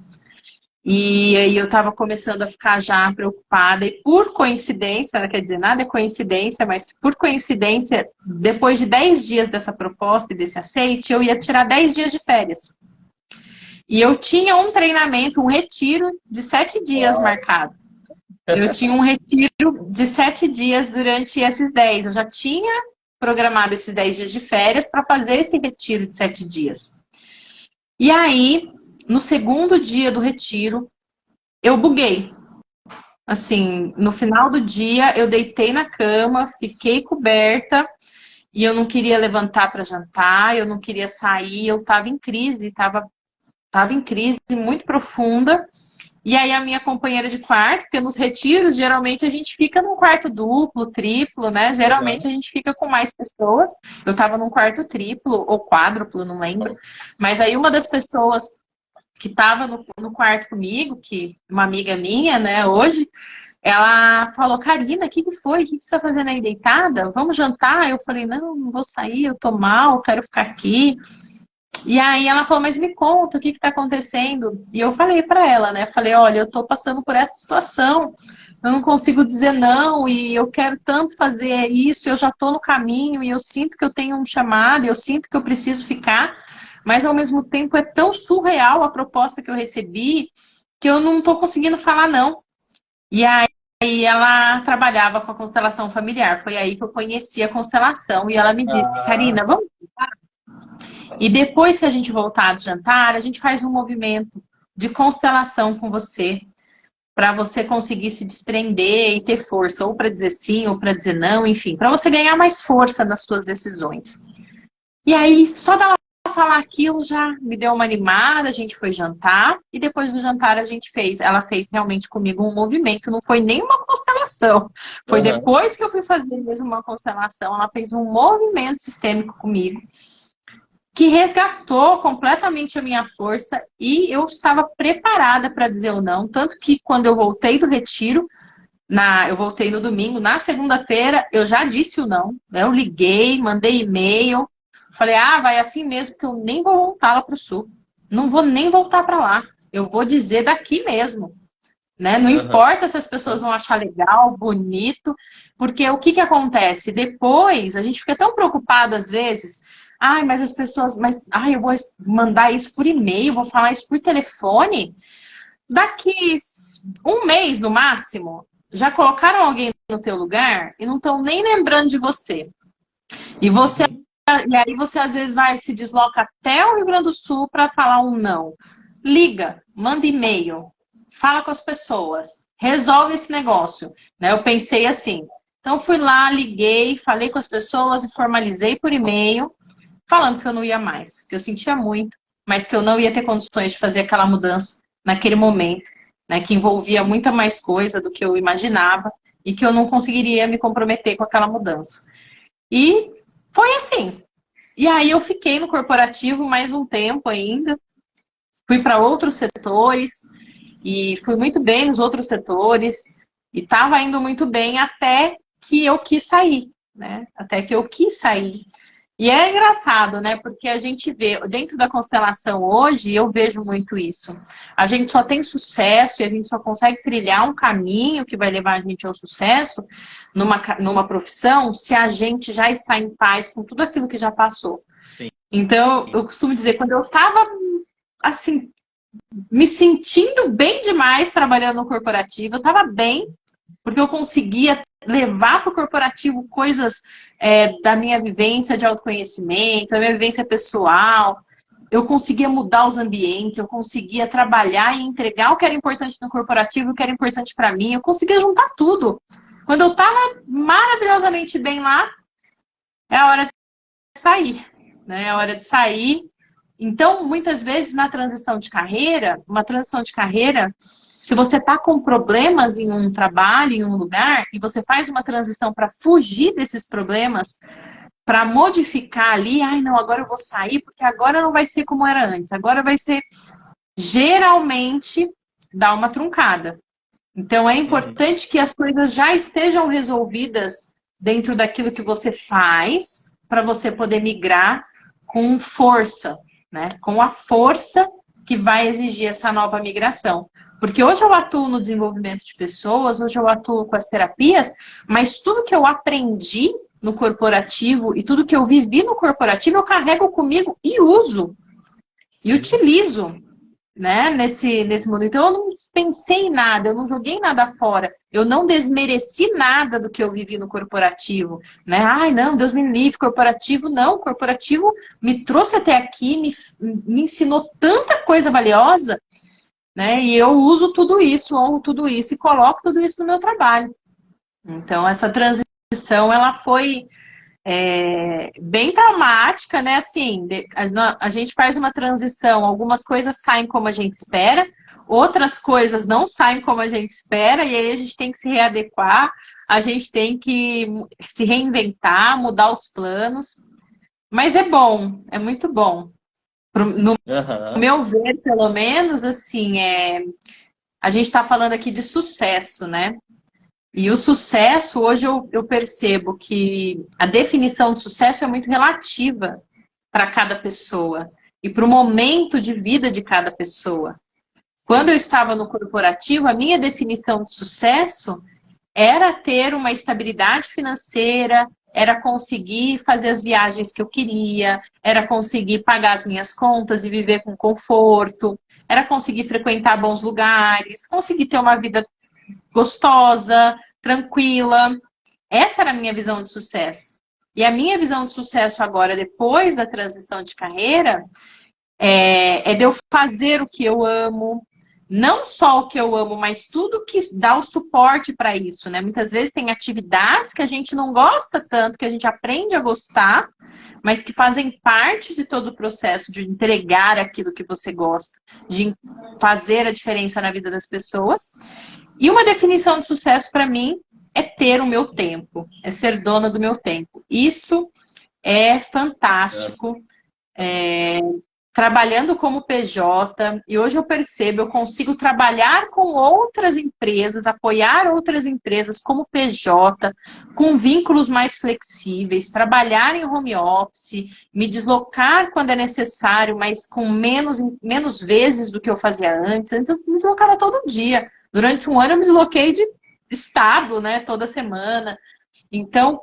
E aí eu estava começando a ficar já preocupada. E por coincidência, não quer dizer nada é coincidência, mas por coincidência, depois de 10 dias dessa proposta e desse aceite, eu ia tirar 10 dias de férias. E eu tinha um treinamento, um retiro de 7 dias marcado. Eu tinha um retiro de 7 dias durante esses 10. Eu já tinha programado esses 10 dias de férias para fazer esse retiro de 7 dias. E aí, no segundo dia do retiro, eu buguei. Assim, no final do dia, eu deitei na cama, fiquei coberta e eu não queria levantar para jantar, eu não queria sair, eu estava em crise, estava em crise muito profunda. E aí a minha companheira de quarto, porque nos retiros, geralmente a gente fica num quarto duplo, triplo, né? Geralmente a gente fica com mais pessoas. Eu estava num quarto triplo ou quádruplo, não lembro. Mas aí uma das pessoas que estava no quarto comigo, que uma amiga minha, né, hoje, ela falou: Karina, o que foi? O que você está fazendo aí deitada? Vamos jantar? Eu falei: não vou sair, eu tô mal, quero ficar aqui. E aí ela falou: mas me conta, o que está acontecendo? E eu falei para ela, né, falei: olha, eu tô passando por essa situação, eu não consigo dizer não, e eu quero tanto fazer isso, eu já tô no caminho, e eu sinto que eu tenho um chamado, eu sinto que eu preciso ficar. Mas, ao mesmo tempo, é tão surreal a proposta que eu recebi que eu não estou conseguindo falar não. E aí ela trabalhava com a constelação familiar. Foi aí que eu conheci a constelação. E ela me disse: Karina, vamos jantar? E depois que a gente voltar do jantar, a gente faz um movimento de constelação com você, para você conseguir se desprender e ter força, ou para dizer sim, ou para dizer não, enfim, para você ganhar mais força nas suas decisões. E aí, só dela falar aquilo já me deu uma animada, a gente foi jantar, e depois do jantar ela fez realmente comigo um movimento, não foi nem uma constelação, foi depois que eu fui fazer mesmo uma constelação, ela fez um movimento sistêmico comigo, que resgatou completamente a minha força, e eu estava preparada para dizer o não, tanto que quando eu voltei do retiro, eu voltei no domingo, na segunda-feira eu já disse o não, eu liguei, mandei e-mail, falei: vai assim mesmo, que eu nem vou voltar lá para o sul. Não vou nem voltar para lá. Eu vou dizer daqui mesmo. Né? Não importa se as pessoas vão achar legal, bonito, porque o que acontece? Depois, a gente fica tão preocupado às vezes. Mas as pessoas... eu vou mandar isso por e-mail, vou falar isso por telefone. Daqui um mês, no máximo, já colocaram alguém no teu lugar e não estão nem lembrando de você. E aí você às vezes se desloca até o Rio Grande do Sul para falar um não. Liga, manda e-mail, fala com as pessoas, resolve esse negócio. Né? Eu pensei assim. Então fui lá, liguei, falei com as pessoas e formalizei por e-mail, falando que eu não ia mais, que eu sentia muito, mas que eu não ia ter condições de fazer aquela mudança naquele momento, né? Que envolvia muita mais coisa do que eu imaginava e que eu não conseguiria me comprometer com aquela mudança. E foi assim. E aí eu fiquei no corporativo mais um tempo ainda, fui para outros setores e fui muito bem nos outros setores e estava indo muito bem até que eu quis sair, né? Até que eu quis sair. E é engraçado, né? Porque a gente vê, dentro da constelação hoje, eu vejo muito isso. A gente só tem sucesso e a gente só consegue trilhar um caminho que vai levar a gente ao sucesso numa profissão se a gente já está em paz com tudo aquilo que já passou. Sim. Então, eu costumo dizer, quando eu estava, assim, me sentindo bem demais trabalhando no corporativo, eu estava bem, porque eu conseguia levar para o corporativo coisas da minha vivência de autoconhecimento, da minha vivência pessoal. Eu conseguia mudar os ambientes, eu conseguia trabalhar e entregar o que era importante no corporativo, o que era importante para mim. Eu conseguia juntar tudo. Quando eu estava maravilhosamente bem lá, é a hora de sair, né? É a hora de sair. Então, muitas vezes, na transição de carreira, uma transição de carreira, se você está com problemas em um trabalho, em um lugar, e você faz uma transição para fugir desses problemas, para modificar ali, ai não, agora eu vou sair, porque agora não vai ser como era antes, agora vai ser, geralmente, dar uma truncada. Então, é importante que as coisas já estejam resolvidas dentro daquilo que você faz, para você poder migrar com força, né? Com a força que vai exigir essa nova migração. Porque hoje eu atuo no desenvolvimento de pessoas, hoje eu atuo com as terapias, mas tudo que eu aprendi no corporativo e tudo que eu vivi no corporativo, eu carrego comigo e uso. E utilizo, né, nesse mundo. Então eu não pensei em nada, eu não joguei nada fora, eu não desmereci nada do que eu vivi no corporativo, né? Ai, não, Deus me livre, corporativo não, corporativo me trouxe até aqui, me ensinou tanta coisa valiosa, né? E eu uso tudo isso, honro tudo isso e coloco tudo isso no meu trabalho. Então essa transição, ela foi bem traumática, né? Assim, a gente faz uma transição, algumas coisas saem como a gente espera, outras coisas não saem como a gente espera, e aí a gente tem que se readequar, a gente tem que se reinventar, mudar os planos. Mas é bom, é muito bom. No meu ver, pelo menos, assim, a gente está falando aqui de sucesso, né? E o sucesso, hoje eu percebo que a definição de sucesso é muito relativa para cada pessoa e para o momento de vida de cada pessoa. Quando eu estava no corporativo, a minha definição de sucesso era ter uma estabilidade financeira, era conseguir fazer as viagens que eu queria, era conseguir pagar as minhas contas e viver com conforto, era conseguir frequentar bons lugares, conseguir ter uma vida gostosa, tranquila. Essa era a minha visão de sucesso. E a minha visão de sucesso agora, depois da transição de carreira, é de eu fazer o que eu amo. Não só o que eu amo, mas tudo que dá o suporte para isso, né? Muitas vezes tem atividades que a gente não gosta tanto, que a gente aprende a gostar, mas que fazem parte de todo o processo de entregar aquilo que você gosta, de fazer a diferença na vida das pessoas. E uma definição de sucesso para mim é ter o meu tempo, é ser dona do meu tempo. Isso é fantástico. Trabalhando como PJ, e hoje eu percebo, eu consigo trabalhar com outras empresas, apoiar outras empresas como PJ, com vínculos mais flexíveis, trabalhar em home office, me deslocar quando é necessário, mas com menos vezes do que eu fazia antes. Antes eu me deslocava todo dia. Durante um ano eu me desloquei de estado, né, toda semana. Então,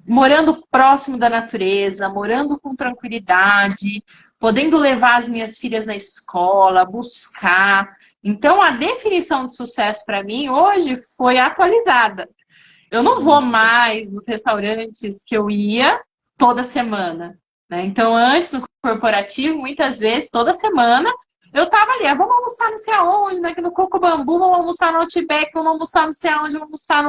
morando próximo da natureza, morando com tranquilidade, podendo levar as minhas filhas na escola, buscar. Então, a definição de sucesso para mim hoje foi atualizada. Eu não vou mais nos restaurantes que eu ia toda semana, né? Então, antes, no corporativo, muitas vezes, toda semana, eu estava ali, vamos almoçar não sei aonde, né? No Coco Bambu, vamos almoçar no Outback, vamos almoçar não sei aonde, vamos almoçar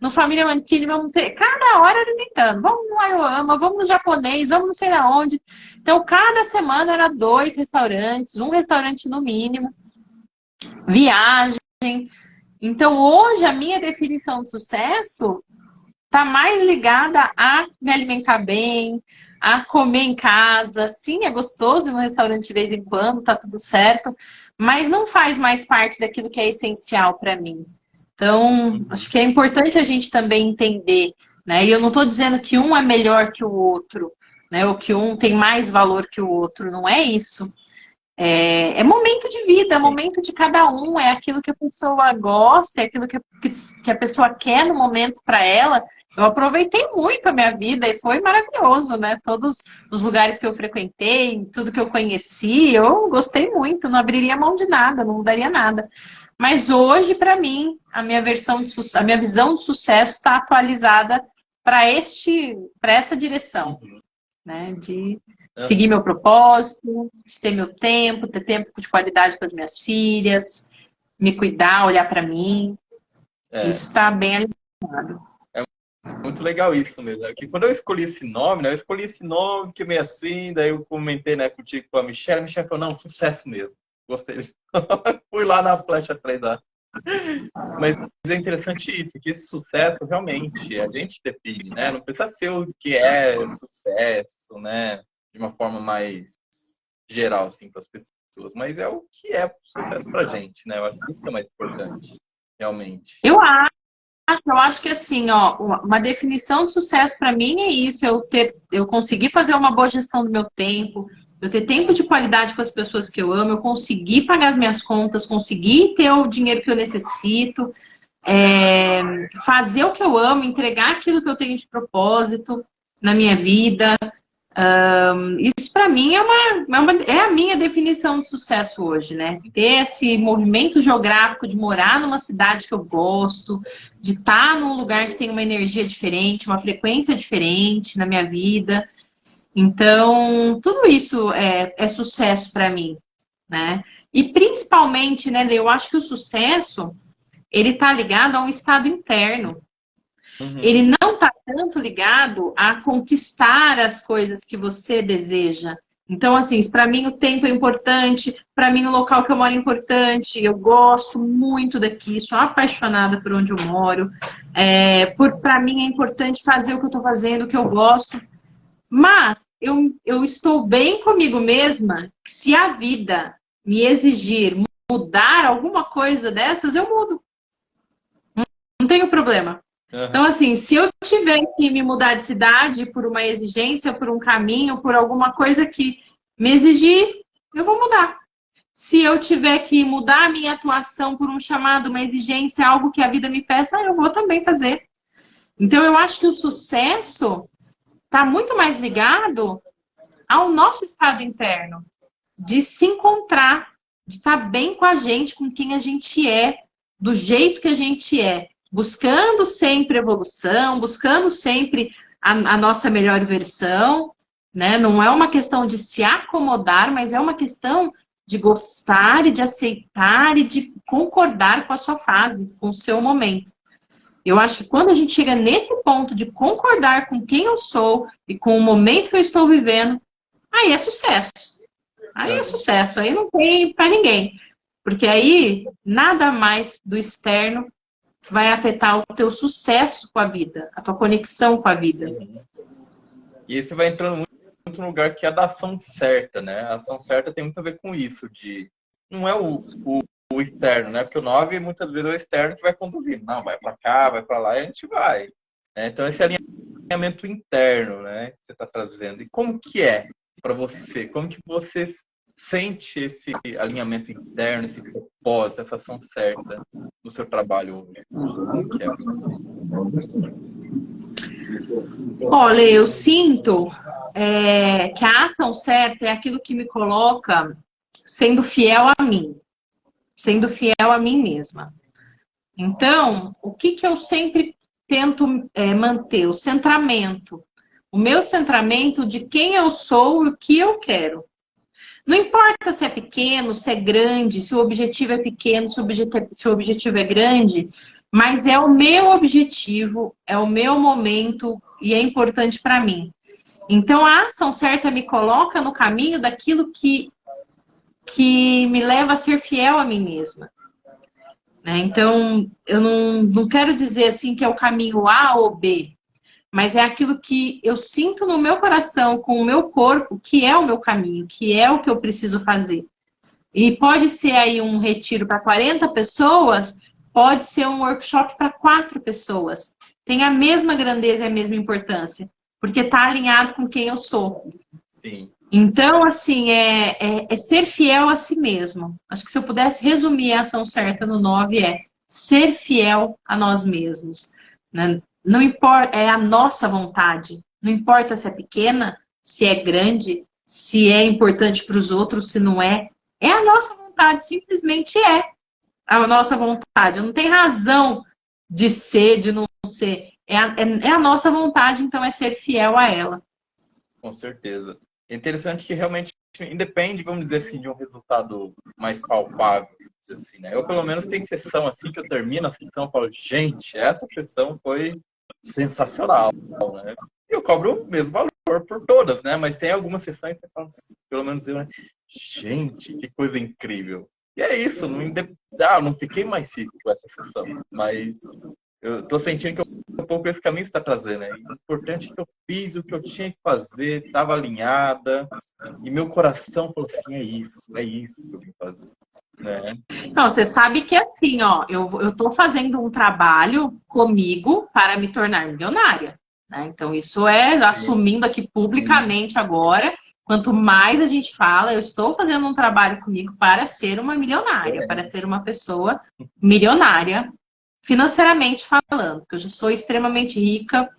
no Família Mantini, vamos não sei... Cada hora alimentando, vamos no Ayoama, vamos no japonês, vamos não sei aonde. Então, cada semana era 2 restaurantes, um restaurante no mínimo. viagem. Então, hoje, a minha definição de sucesso está mais ligada a me alimentar bem, a comer em casa. Sim, é gostoso ir no restaurante de vez em quando, tá tudo certo, mas não faz mais parte daquilo que é essencial para mim. Então, acho que é importante a gente também entender, né? E eu não estou dizendo que um é melhor que o outro, né? Ou que um tem mais valor que o outro. Não é isso. É momento de vida, é momento de cada um, é aquilo que a pessoa gosta, é aquilo que a pessoa quer no momento para ela. Eu aproveitei muito a minha vida e foi maravilhoso, né? Todos os lugares que eu frequentei, tudo que eu conheci, eu gostei muito, não abriria mão de nada, não mudaria nada. Mas hoje, para mim, a minha visão de sucesso está atualizada para essa direção, né? De seguir meu propósito, de ter meu tempo, ter tempo de qualidade com as minhas filhas, me cuidar, olhar para mim. Isso está bem alinhado. Muito legal isso mesmo. Que quando eu escolhi esse nome, né? Eu escolhi esse nome que é meio assim, daí eu comentei, né, contigo com a Michelle. A Michelle falou, não, sucesso mesmo. Gostei disso. Fui lá na flecha 3A. Mas é interessante isso, que esse sucesso realmente a gente define, né? Não precisa ser o que é sucesso, né? De uma forma mais geral, assim, para as pessoas. Mas é o que é sucesso pra gente, né? Eu acho que isso que é mais importante, realmente. Eu acho que assim, ó, uma definição de sucesso para mim é isso, eu conseguir fazer uma boa gestão do meu tempo, eu ter tempo de qualidade com as pessoas que eu amo, eu conseguir pagar as minhas contas, conseguir ter o dinheiro que eu necessito, fazer o que eu amo, entregar aquilo que eu tenho de propósito na minha vida. Isso para mim é a minha definição de sucesso hoje, né? Ter esse movimento geográfico de morar numa cidade que eu gosto, de estar num lugar que tem uma energia diferente, uma frequência diferente na minha vida. Então, tudo isso é sucesso para mim, né? E principalmente, né, Lê, eu acho que o sucesso ele está ligado a um estado interno. Ele não está tanto ligado a conquistar as coisas que você deseja. Então, assim, para mim o tempo é importante, para mim o local que eu moro é importante, eu gosto muito daqui, sou apaixonada por onde eu moro. Para mim é importante fazer o que eu estou fazendo, o que eu gosto. Mas eu estou bem comigo mesma, que se a vida me exigir mudar alguma coisa dessas, eu mudo. Não tenho problema. Então, assim, se eu tiver que me mudar de cidade por uma exigência, por um caminho, por alguma coisa que me exigir, eu vou mudar. Se eu tiver que mudar a minha atuação por um chamado, uma exigência, algo que a vida me peça, eu vou também fazer. Então, eu acho que o sucesso está muito mais ligado ao nosso estado interno, de se encontrar, de estar bem com a gente, com quem a gente é, do jeito que a gente é. Buscando sempre evolução, buscando sempre a nossa melhor versão, né? Não é uma questão de se acomodar, mas é uma questão de gostar e de aceitar e de concordar com a sua fase, com o seu momento. Eu acho que quando a gente chega nesse ponto de concordar com quem eu sou e com o momento que eu estou vivendo, aí é sucesso. Aí é sucesso, aí não tem para ninguém. Porque aí nada mais do externo vai afetar o teu sucesso com a vida, a tua conexão com a vida. E aí você vai entrando muito no lugar que é da ação certa, né? A ação certa tem muito a ver com isso, não é o externo, né? Porque o 9 muitas vezes é o externo que vai conduzir. Não, vai para cá, vai para lá e a gente vai. Então esse alinhamento interno, né? Que você está trazendo. E como que é para você? Como que você sente esse alinhamento interno, esse propósito, essa ação certa no seu trabalho hoje? Como que é para você? Olha, eu sinto que a ação certa é aquilo que me coloca sendo fiel a mim, sendo fiel a mim mesma. Então, o que eu sempre tento manter? O centramento. O meu centramento de quem eu sou e o que eu quero. Não importa se é pequeno, se é grande, se o objetivo é pequeno, se o objetivo é grande, mas é o meu objetivo, é o meu momento e é importante para mim. Então, a ação certa me coloca no caminho daquilo que me leva a ser fiel a mim mesma. né? Então, eu não quero dizer assim que é o caminho A ou B, mas é aquilo que eu sinto no meu coração, com o meu corpo, que é o meu caminho, que é o que eu preciso fazer. E pode ser aí um retiro para 40 pessoas, pode ser um workshop para 4 pessoas. Tem a mesma grandeza e a mesma importância, porque está alinhado com quem eu sou. Sim. Então, assim, é ser fiel a si mesmo. Acho que se eu pudesse resumir a ação certa no 9 é ser fiel a nós mesmos, né? Não importa, é a nossa vontade. Não importa se é pequena, se é grande, se é importante para os outros, se não é. É a nossa vontade, simplesmente é a nossa vontade. Não tem razão de ser, de não ser. É a nossa vontade, então é ser fiel a ela. Com certeza. É interessante que realmente independe, vamos dizer assim, de um resultado mais palpável, assim, né? Eu, pelo menos, tenho sessão assim que eu termino a sessão e falo, gente, essa sessão foi sensacional, né? E eu cobro o mesmo valor por todas, né? Mas tem algumas sessões que você fala assim, pelo menos eu, né? Gente, que coisa incrível. E é isso, não fiquei mais rico com essa sessão, mas eu tô sentindo que um pouco esse caminho que você está trazendo, né? O importante é que eu fiz o que eu tinha que fazer, estava alinhada, e meu coração falou assim, é isso que eu vim fazer, né? Não, você sabe que assim, ó, eu tô fazendo um trabalho comigo para me tornar milionária, né? Então, isso é assumindo aqui publicamente agora. Quanto mais a gente fala, eu estou fazendo um trabalho comigo para ser uma milionária, para ser uma pessoa milionária, financeiramente falando, porque eu já sou extremamente rica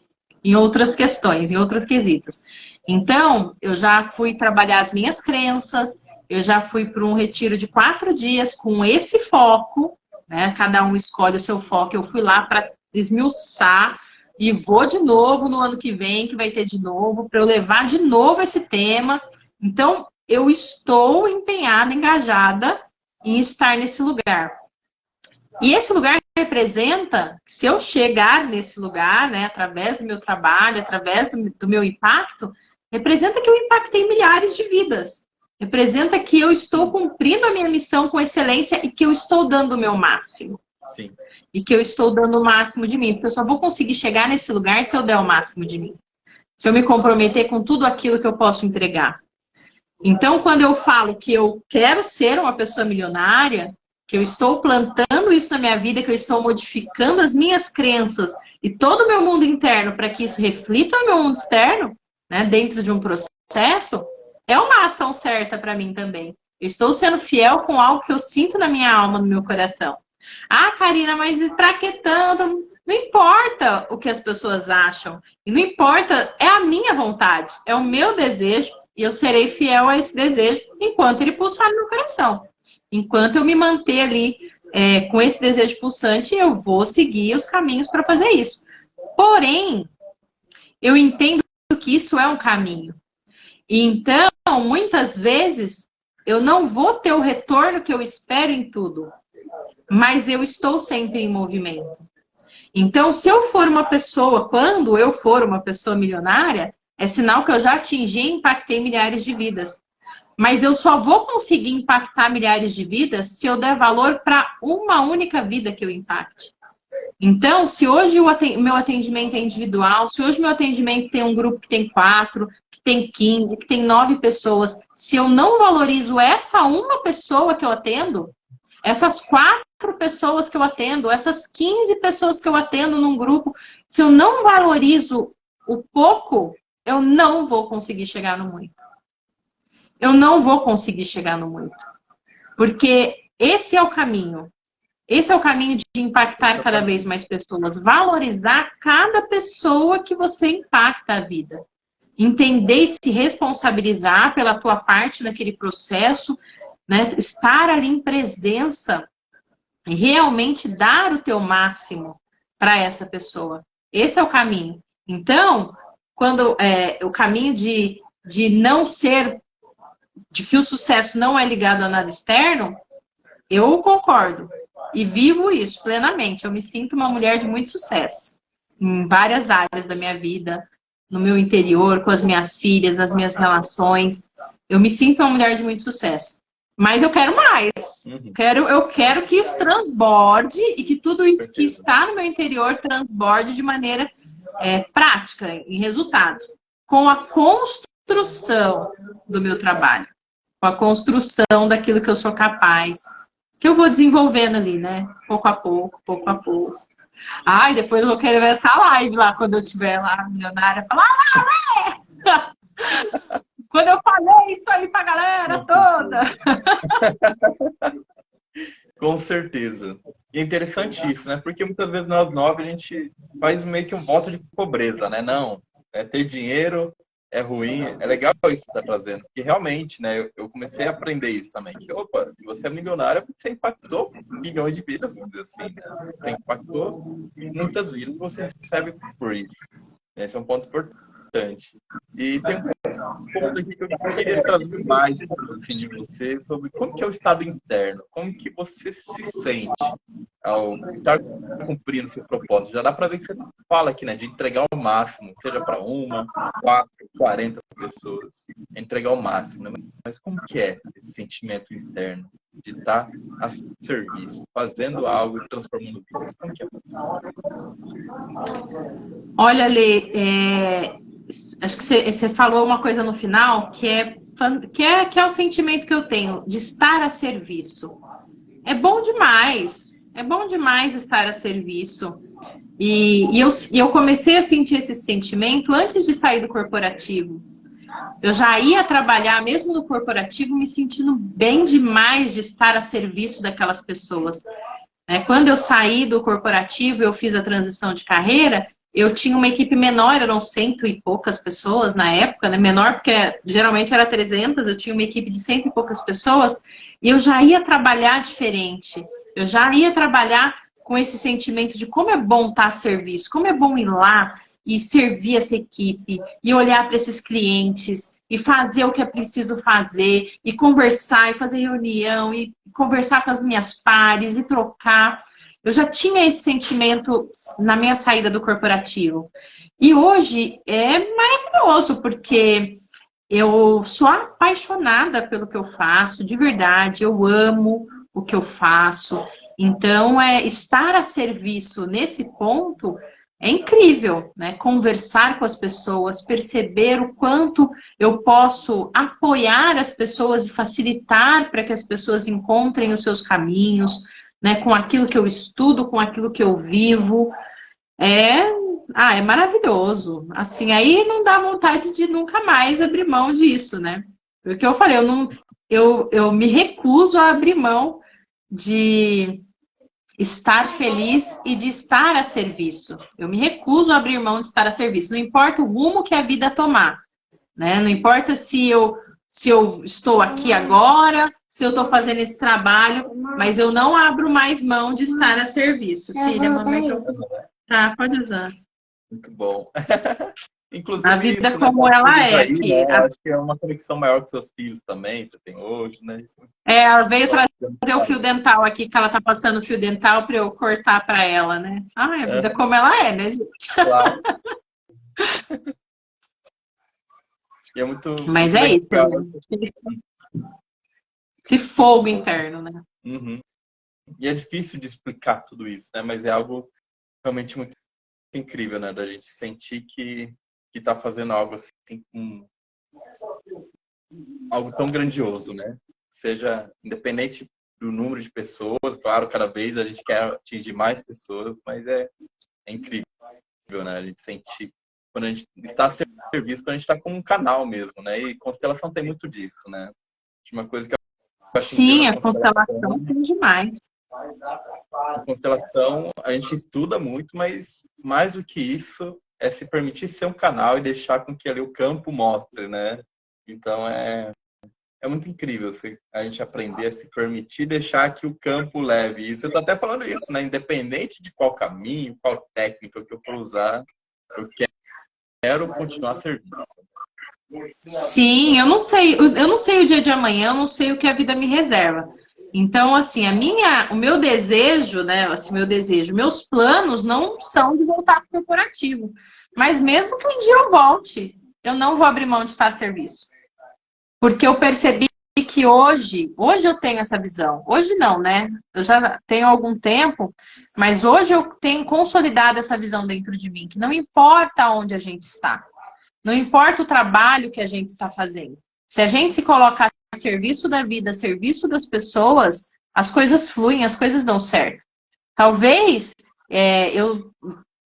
em outras questões, em outros quesitos. Então, eu já fui trabalhar as minhas crenças, eu já fui para um retiro de 4 dias com esse foco, né? Cada um escolhe o seu foco. Eu fui lá para desmiuçar e vou de novo no ano que vem, que vai ter de novo, para eu levar de novo esse tema. Então, eu estou empenhada, engajada em estar nesse lugar. E esse lugar representa, se eu chegar nesse lugar, né, através do meu trabalho, através do meu impacto, representa que eu impactei milhares de vidas. Representa que eu estou cumprindo a minha missão com excelência e que eu estou dando o meu máximo. Sim. E que eu estou dando o máximo de mim. Porque eu só vou conseguir chegar nesse lugar se eu der o máximo de mim. Se eu me comprometer com tudo aquilo que eu posso entregar. Então, quando eu falo que eu quero ser uma pessoa milionária, que eu estou plantando isso na minha vida, que eu estou modificando as minhas crenças e todo o meu mundo interno para que isso reflita no meu mundo externo, né, dentro de um processo, é uma ação certa para mim também. Eu estou sendo fiel com algo que eu sinto na minha alma, no meu coração. Ah, Karina, mas para que tanto? Não importa o que as pessoas acham. E não importa, é a minha vontade, é o meu desejo, e eu serei fiel a esse desejo enquanto ele pulsar no meu coração. Enquanto eu me manter ali com esse desejo pulsante, eu vou seguir os caminhos para fazer isso. Porém, eu entendo que isso é um caminho. E então, muitas vezes, eu não vou ter o retorno que eu espero em tudo. Mas eu estou sempre em movimento. Então, se eu for uma pessoa, quando eu for uma pessoa milionária, é sinal que eu já atingi e impactei milhares de vidas. Mas eu só vou conseguir impactar milhares de vidas se eu der valor para uma única vida que eu impacte. Então, se hoje o meu atendimento é individual, se hoje o meu atendimento tem um grupo que tem 4, que tem 15, que tem 9 pessoas, se eu não valorizo essa uma pessoa que eu atendo, essas 4 pessoas que eu atendo, essas 15 pessoas que eu atendo num grupo, se eu não valorizo o pouco, eu não vou conseguir chegar no muito. Eu não vou conseguir chegar no muito. Porque esse é o caminho. Esse é o caminho de impactar cada vez mais pessoas. Valorizar cada pessoa que você impacta a vida. Entender e se responsabilizar pela tua parte naquele processo, né? Estar ali em presença e realmente dar o teu máximo para essa pessoa. Esse é o caminho. Então, quando o caminho de não ser, de que o sucesso não é ligado a nada externo, eu concordo e vivo isso plenamente. Eu me sinto uma mulher de muito sucesso em várias áreas da minha vida, no meu interior, com as minhas filhas, nas minhas relações. Eu me sinto uma mulher de muito sucesso. Mas eu quero mais. Uhum. Eu quero que isso transborde e que tudo isso que está no meu interior transborde de maneira prática, em resultados, com a construção do meu trabalho, com a construção daquilo que eu sou capaz, que eu vou desenvolvendo ali, né? Pouco a pouco, pouco a pouco. Ai, depois eu vou querer ver essa live lá, quando eu estiver lá, milionária, falar, quando eu falei isso aí pra galera toda. Com certeza. E é interessante isso, né? Porque muitas vezes nós nove a gente faz meio que um voto de pobreza, né? Não, ter dinheiro é ruim. É legal isso que você está trazendo. Porque realmente, né? Eu comecei a aprender isso também. Que, opa, se você é milionário, é porque você impactou milhões de vidas, vamos dizer assim, né? Você impactou muitas vidas, você recebe por isso. Esse é um ponto importante. E tem um ponto aqui que eu queria trazer mais assim, de você sobre como que é o estado interno, como que você se sente ao estar cumprindo seu propósito. Já dá para ver que você fala aqui, né, de entregar o máximo, seja para 4, 40 pessoas, entregar o máximo, né? Mas como que é esse sentimento interno de estar a serviço, fazendo algo e transformando vidas? Como que é isso? Olha, Lê, acho que você falou uma coisa no final que é o sentimento que eu tenho de estar a serviço. É bom demais estar a serviço. E eu comecei a sentir esse sentimento antes de sair do corporativo. Eu já ia trabalhar, mesmo no corporativo, me sentindo bem demais de estar a serviço daquelas pessoas. Quando eu saí do corporativo, eu fiz a transição de carreira, eu tinha uma equipe menor, eram 100 e poucas pessoas na época, né? Menor porque geralmente era 300, eu tinha uma equipe de 100 e poucas pessoas, e eu já ia trabalhar diferente. Eu já ia trabalhar com esse sentimento de como é bom estar a serviço, como é bom ir lá e servir essa equipe, e olhar para esses clientes, e fazer o que é preciso fazer, e conversar, e fazer reunião, e conversar com as minhas pares, e trocar. Eu já tinha esse sentimento na minha saída do corporativo. E hoje é maravilhoso, porque eu sou apaixonada pelo que eu faço, de verdade, eu amo o que eu faço. Então, estar a serviço nesse ponto é incrível, né? Conversar com as pessoas, perceber o quanto eu posso apoiar as pessoas e facilitar para que as pessoas encontrem os seus caminhos, né? Com aquilo que eu estudo, com aquilo que eu vivo. É maravilhoso. Assim, aí não dá vontade de nunca mais abrir mão disso, né? Porque eu falei, eu me recuso a abrir mão de estar feliz e de estar a serviço. Eu me recuso a abrir mão de estar a serviço. Não importa o rumo que a vida tomar, né? Não importa se eu estou aqui agora, se eu estou fazendo esse trabalho, mas eu não abro mais mão de estar a serviço. Filha, mamãe, tá, pode usar. Muito bom. Inclusive, A vida isso, como né, ela é. aí, né, acho que é uma conexão maior com seus filhos também, você tem hoje, né? Isso... Ela veio trazer o fio dental aqui, que ela tá passando o fio dental para eu cortar para ela, né? A vida como ela é, né, gente? Claro. E é muito, mas muito é legal. Isso. Esse fogo interno, né? Uhum. E é difícil de explicar tudo isso, né? Mas é algo realmente muito incrível, né? Da gente sentir que tá fazendo algo assim, algo tão grandioso, né? Seja independente do número de pessoas, claro, cada vez a gente quer atingir mais pessoas, mas é incrível, né? A gente sentir quando a gente está a serviço, quando a gente está como um canal mesmo, né? E constelação tem muito disso, né? Uma coisa que eu acho Sim, a constelação tem demais. A constelação a gente estuda muito, mas mais do que isso é se permitir ser um canal e deixar com que ali o campo mostre, né? Então é muito incrível a gente aprender a se permitir deixar que o campo leve. E você está até falando isso, né? Independente de qual caminho, qual técnica que eu for usar, eu quero continuar servindo. Sim, eu não sei o dia de amanhã, eu não sei o que a vida me reserva. Então, assim, o meu desejo, né? Assim, meus planos não são de voltar para o corporativo. Mas mesmo que um dia eu volte, eu não vou abrir mão de estar a serviço. Porque eu percebi que hoje eu tenho essa visão. Hoje não, né? Eu já tenho algum tempo, mas hoje eu tenho consolidado essa visão dentro de mim, que não importa onde a gente está, não importa o trabalho que a gente está fazendo. Se a gente se colocar a serviço da vida, a serviço das pessoas, as coisas fluem, as coisas dão certo. Talvez eu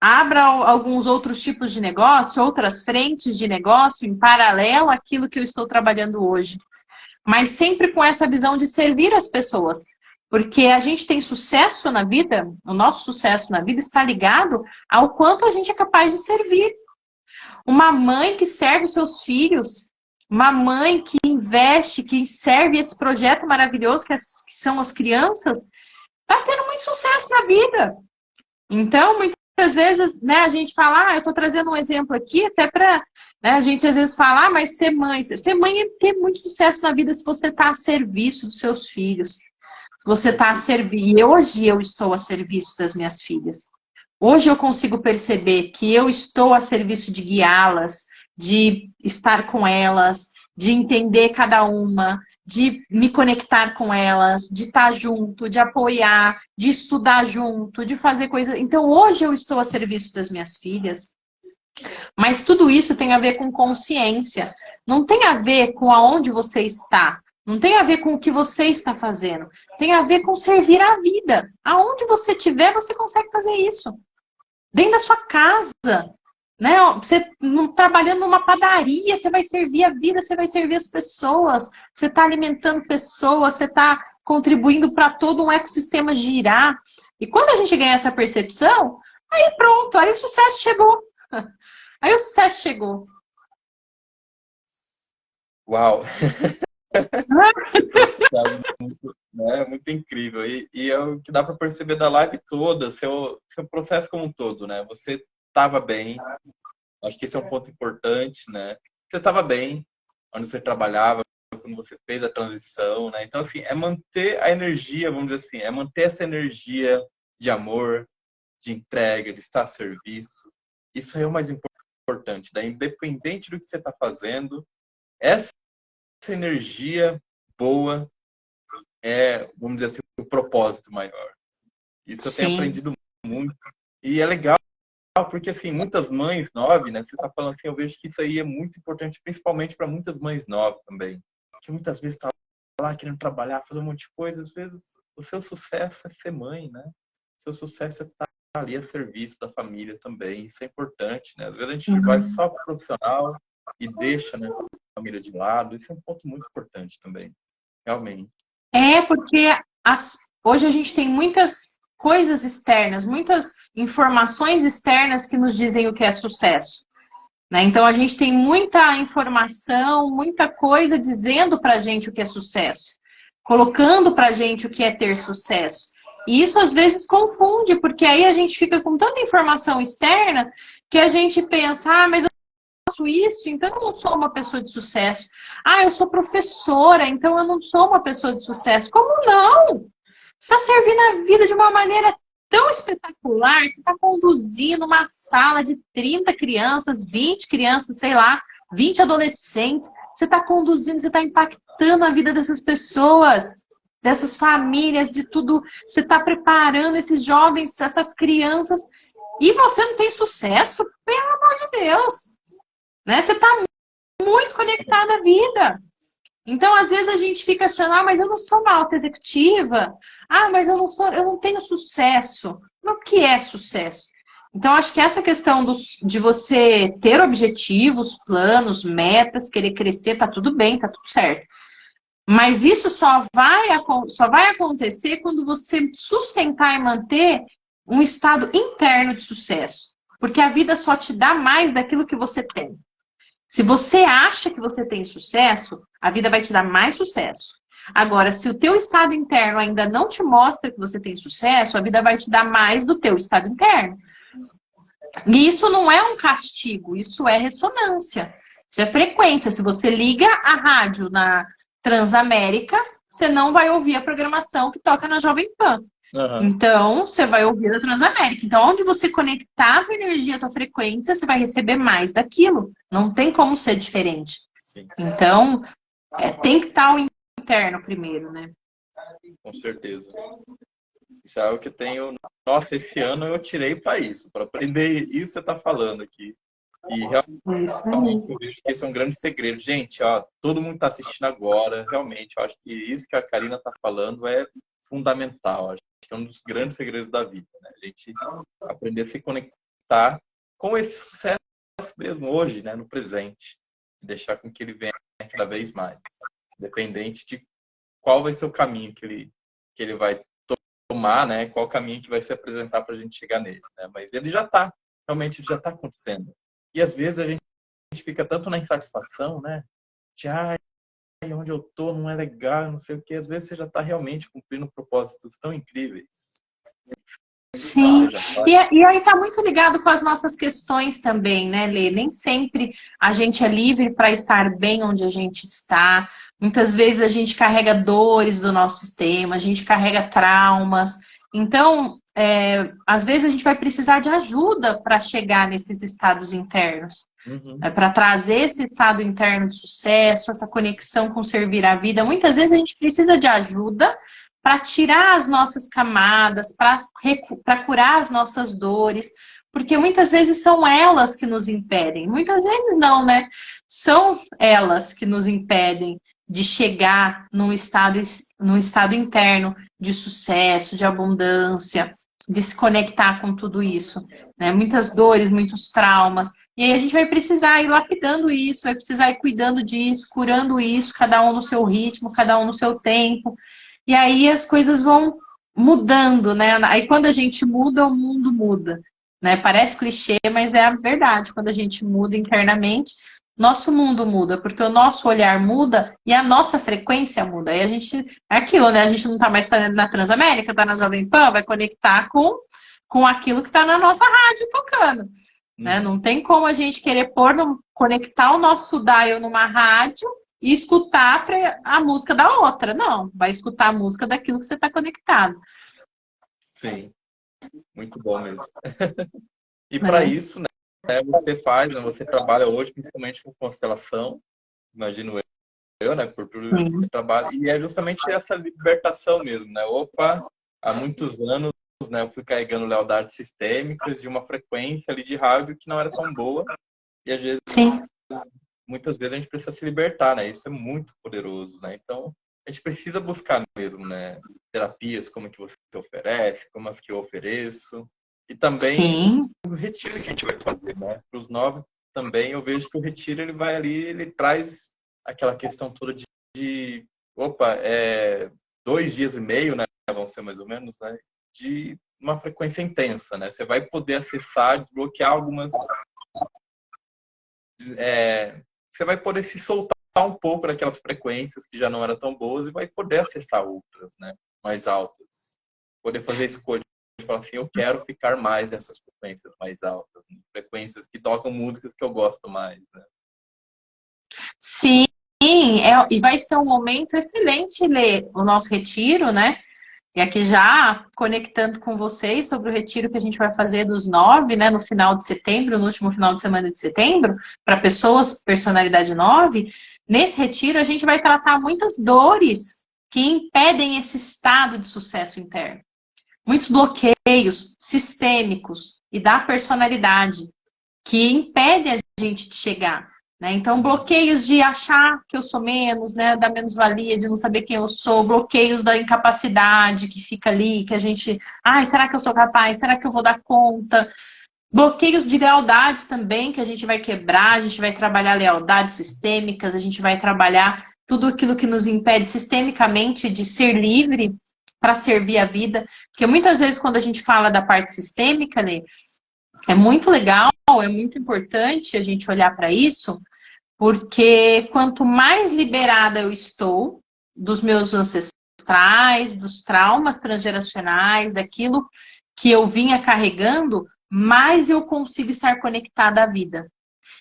abra alguns outros tipos de negócio, outras frentes de negócio em paralelo àquilo que eu estou trabalhando hoje. Mas sempre com essa visão de servir as pessoas. Porque a gente tem sucesso na vida, o nosso sucesso na vida está ligado ao quanto a gente é capaz de servir. Uma mãe que serve os seus filhos, uma mãe que investe, que serve esse projeto maravilhoso que são as crianças, está tendo muito sucesso na vida. Então, muitas vezes, né, a gente fala, eu estou trazendo um exemplo aqui, até para, né, a gente às vezes fala, mas ser mãe é ter muito sucesso na vida se você está a serviço dos seus filhos. Se você está a servir. E hoje eu estou a serviço das minhas filhas. Hoje eu consigo perceber que eu estou a serviço de guiá-las, de estar com elas, de entender cada uma, de me conectar com elas, de estar junto, de apoiar, de estudar junto, de fazer coisas. Então, hoje eu estou a serviço das minhas filhas. Mas tudo isso tem a ver com consciência. Não tem a ver com aonde você está. Não tem a ver com o que você está fazendo. Tem a ver com servir a vida. Aonde você estiver, você consegue fazer isso. Dentro da sua casa, né? Você trabalhando numa padaria, você vai servir a vida, você vai servir as pessoas, você está alimentando pessoas, você está contribuindo para todo um ecossistema girar. E quando a gente ganha essa percepção, aí pronto, aí o sucesso chegou. Aí o sucesso chegou. Uau! Muito incrível. E é o que dá para perceber da live toda, seu processo como um todo, né? Você estava bem, acho que esse é um ponto importante, né? Você estava bem onde você trabalhava, quando você fez a transição, né? Então, assim, é manter a energia, vamos dizer assim, é manter essa energia de amor, de entrega, de estar a serviço. Isso é o mais importante, né? Independente do que você está fazendo, essa energia boa é, vamos dizer assim, o propósito maior. Isso eu tenho aprendido muito. E é legal, porque assim, muitas mães novas, né? Você está falando assim, eu vejo que isso aí é muito importante, principalmente para muitas mães novas também. Que muitas vezes tá lá querendo trabalhar, fazer um monte de coisa. Às vezes o seu sucesso é ser mãe, né? O seu sucesso é estar ali a serviço da família também. Isso é importante, né? Às vezes a gente vai só para o profissional e deixa, né, a família de lado. Isso é um ponto muito importante também, realmente. Porque hoje a gente tem muitas coisas externas, muitas informações externas que nos dizem o que é sucesso, né? Então a gente tem muita informação, muita coisa dizendo pra gente o que é sucesso, colocando pra gente o que é ter sucesso. E isso às vezes confunde, porque aí a gente fica com tanta informação externa que a gente pensa, mas eu faço isso, então eu não sou uma pessoa de sucesso. Eu sou professora, então eu não sou uma pessoa de sucesso. Como não? Você está servindo a vida de uma maneira tão espetacular, você está conduzindo uma sala de 30 crianças, 20 crianças, sei lá, 20 adolescentes. Você está conduzindo, você está impactando a vida dessas pessoas, dessas famílias, de tudo. Você está preparando esses jovens, essas crianças. E você não tem sucesso? Pelo amor de Deus! Né? Você está muito conectado à vida. Então, às vezes, a gente fica achando, mas eu não sou uma alta executiva. Mas eu não tenho sucesso. Mas o que é sucesso? Então, acho que essa questão de você ter objetivos, planos, metas, querer crescer, tá tudo bem, tá tudo certo. Mas isso só vai acontecer quando você sustentar e manter um estado interno de sucesso. Porque a vida só te dá mais daquilo que você tem. Se você acha que você tem sucesso, a vida vai te dar mais sucesso. Agora, se o teu estado interno ainda não te mostra que você tem sucesso, a vida vai te dar mais do teu estado interno. E isso não é um castigo, isso é ressonância. Isso é frequência. Se você liga a rádio na Transamérica, você não vai ouvir a programação que toca na Jovem Pan. Uhum. Então, você vai ouvir a Transamérica. Então, onde você conectar a tua energia, a tua frequência, você vai receber mais daquilo. Não tem como ser diferente. Sim. Então, tem que estar o interno primeiro, né? Com certeza. Isso é algo que eu tenho. Nossa, esse ano eu tirei para isso, para aprender isso que você está falando aqui. E Isso realmente aí. eu vejo que esse é um grande segredo. Gente, ó, todo mundo está assistindo agora. Realmente, eu acho que isso que a Karina está falando é fundamental. Acho que é um dos grandes segredos da vida, né? A gente aprender a se conectar com esse sucesso mesmo hoje, né? No presente. Deixar com que ele venha cada vez mais. Independente de qual vai ser o caminho que ele vai tomar, né? Qual caminho que vai se apresentar para a gente chegar nele, né? Mas ele já está, realmente ele já está acontecendo. E às vezes a gente fica tanto na insatisfação, né? De, ai, onde eu tô não é legal, não sei o quê. Às vezes você já está realmente cumprindo propósitos tão incríveis. Sim, Já tá. e aí tá muito ligado com as nossas questões também, né, Lê? Nem sempre a gente é livre para estar bem onde a gente está. Muitas vezes a gente carrega dores do nosso sistema, a gente carrega traumas. Então, às vezes a gente vai precisar de ajuda para chegar nesses estados internos. Uhum. Para trazer esse estado interno de sucesso, essa conexão com servir a vida. Muitas vezes a gente precisa de ajuda para tirar as nossas camadas, para curar as nossas dores, porque muitas vezes são elas que nos impedem. Muitas vezes não, né? São elas que nos impedem de chegar num estado interno de sucesso, de abundância, de se conectar com tudo isso, né? Muitas dores, muitos traumas. E aí a gente vai precisar ir lapidando isso, vai precisar ir cuidando disso, curando isso, cada um no seu ritmo, cada um no seu tempo. E aí as coisas vão mudando, né? Aí quando a gente muda, o mundo muda, né? Parece clichê, mas é a verdade. Quando a gente muda internamente, nosso mundo muda, porque o nosso olhar muda e a nossa frequência muda. Aí a gente, é aquilo, né? A gente não tá mais na Transamérica, tá na Jovem Pan, vai conectar com aquilo que tá na nossa rádio tocando. Né? Não tem como a gente querer conectar o nosso dial numa rádio e escutar a música da outra. Não, vai escutar a música daquilo que você está conectado. Sim, muito bom mesmo. E para isso, né, você faz, né, você trabalha hoje principalmente com constelação, imagino eu, né, por tudo que você trabalha, e é justamente essa libertação mesmo, né? Opa, há muitos anos, né, eu fui carregando lealdades sistêmicas de uma frequência ali de rádio que não era tão boa, e às vezes, Sim. muitas vezes a gente precisa se libertar, né? Isso é muito poderoso, né? Então, a gente precisa buscar mesmo, né? Terapias como que você oferece, como as que eu ofereço, e também Sim. o retiro que a gente vai fazer, né? Para os novos também, eu vejo que o retiro ele vai ali, ele traz aquela questão toda opa, 2 dias e meio, né? Vão ser mais ou menos, né? De uma frequência intensa, né? Você vai poder acessar, desbloquear algumas. Você vai poder se soltar um pouco daquelas frequências que já não eram tão boas e vai poder acessar outras, né? Mais altas. Poder fazer escolha de falar assim, eu quero ficar mais nessas frequências mais altas, né? Frequências que tocam músicas que eu gosto mais, né? Sim, e vai ser um momento excelente ler o nosso retiro, né? E aqui já conectando com vocês sobre o retiro que a gente vai fazer dos 9, né? No final de setembro, no último final de semana de setembro, para pessoas personalidade 9. Nesse retiro a gente vai tratar muitas dores que impedem esse estado de sucesso interno. Muitos bloqueios sistêmicos e da personalidade que impedem a gente de chegar. Né? Então, bloqueios de achar que eu sou menos, né? Da menos-valia, de não saber quem eu sou, bloqueios da incapacidade que fica ali, que a gente, ai, será que eu sou capaz? Será que eu vou dar conta? Bloqueios de lealdades também, que a gente vai quebrar, a gente vai trabalhar lealdades sistêmicas, a gente vai trabalhar tudo aquilo que nos impede sistemicamente de ser livre para servir a vida. Porque muitas vezes, quando a gente fala da parte sistêmica, né, é muito legal, é muito importante a gente olhar para isso, porque quanto mais liberada eu estou dos meus ancestrais, dos traumas transgeracionais, daquilo que eu vinha carregando, mais eu consigo estar conectada à vida.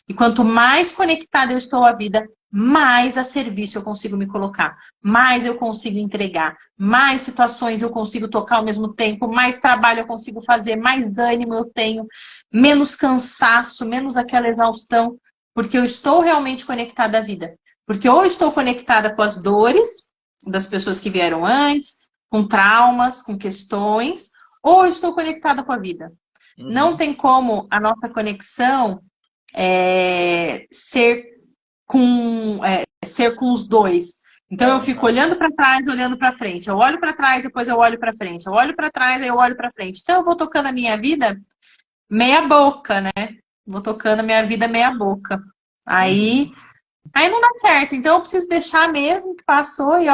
E quanto mais conectada eu estou à vida, mais a serviço eu consigo me colocar, mais eu consigo entregar, mais situações eu consigo tocar ao mesmo tempo, mais trabalho eu consigo fazer, mais ânimo eu tenho, menos cansaço, menos aquela exaustão, porque eu estou realmente conectada à vida. Porque ou estou conectada com as dores, das pessoas que vieram antes, com traumas, com questões, ou eu estou conectada com a vida. Não tem como a nossa conexão ser com os dois. Então eu fico olhando para trás, olhando para frente. Eu olho para trás, depois eu olho para frente. Eu olho para trás, aí eu olho para frente. Então eu vou tocando a minha vida meia boca, né? Vou tocando a minha vida meia boca. Aí não dá certo. Então eu preciso deixar mesmo que passou e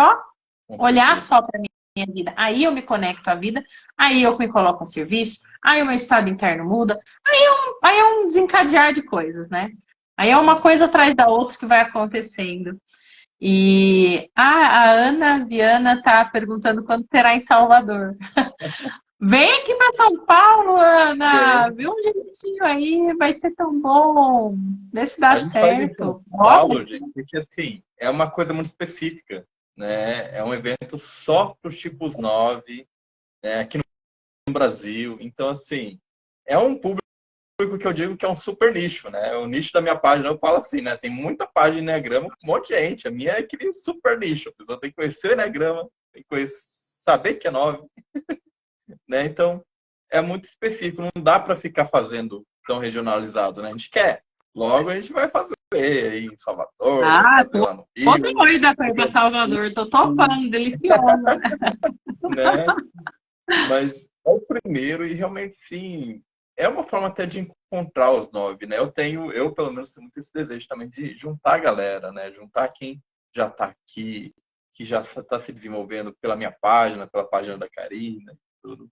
olhar só para minha vida. Aí eu me conecto à vida, aí eu me coloco a serviço, aí o meu estado interno muda, aí é um desencadear de coisas, né? Aí é uma coisa atrás da outra que vai acontecendo. E a Ana Viana tá perguntando quando terá em Salvador. Vem aqui para São Paulo, Ana! Vê um jeitinho aí, vai ser tão bom. Vê se dá certo. Paulo, gente, porque assim, é uma coisa muito específica, né? É um evento só para os tipos 9, né? Aqui no Brasil. Então, assim, é um público que eu digo que é um super nicho, né? O nicho da minha página, eu falo assim, né? Tem muita página de Enneagrama com um monte de gente. A minha é aquele super nicho. A pessoa tem que conhecer o Enneagrama, tem que saber que é 9, né? Então, é muito específico. Não dá para ficar fazendo tão regionalizado, né? A gente quer. Logo, a gente vai fazer aí em Salvador, vai fazer lá no Rio. Tô doida para ir para Salvador. Tô topando, deliciosa. Né? Mas é o primeiro e realmente, sim, é uma forma até de encontrar os 9, né? Eu pelo menos tenho muito esse desejo também de juntar a galera, né? Juntar quem já está aqui, que já está se desenvolvendo pela minha página, pela página da Karina, tudo.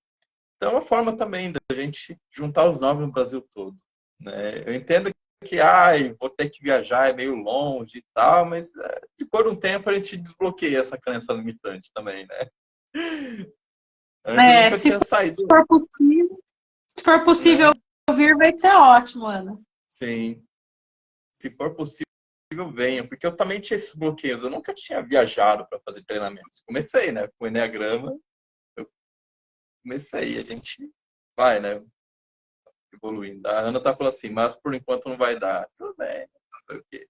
Então é uma forma também da gente juntar os 9 no Brasil todo, né? Eu entendo que, vou ter que viajar, é meio longe e tal, mas depois de um tempo a gente desbloqueia essa crença limitante também, né? Antes eu nunca tinha saído. Se for possível vir, vai ser ótimo, Ana. Sim. Se for possível, venha. Porque eu também tinha esses bloqueios. Eu nunca tinha viajado para fazer treinamentos. Comecei, né? Com o Enneagrama. Eu comecei. A gente vai, né? Evoluindo. A Ana tá falando assim, mas por enquanto não vai dar. Tudo bem. Não sei o quê.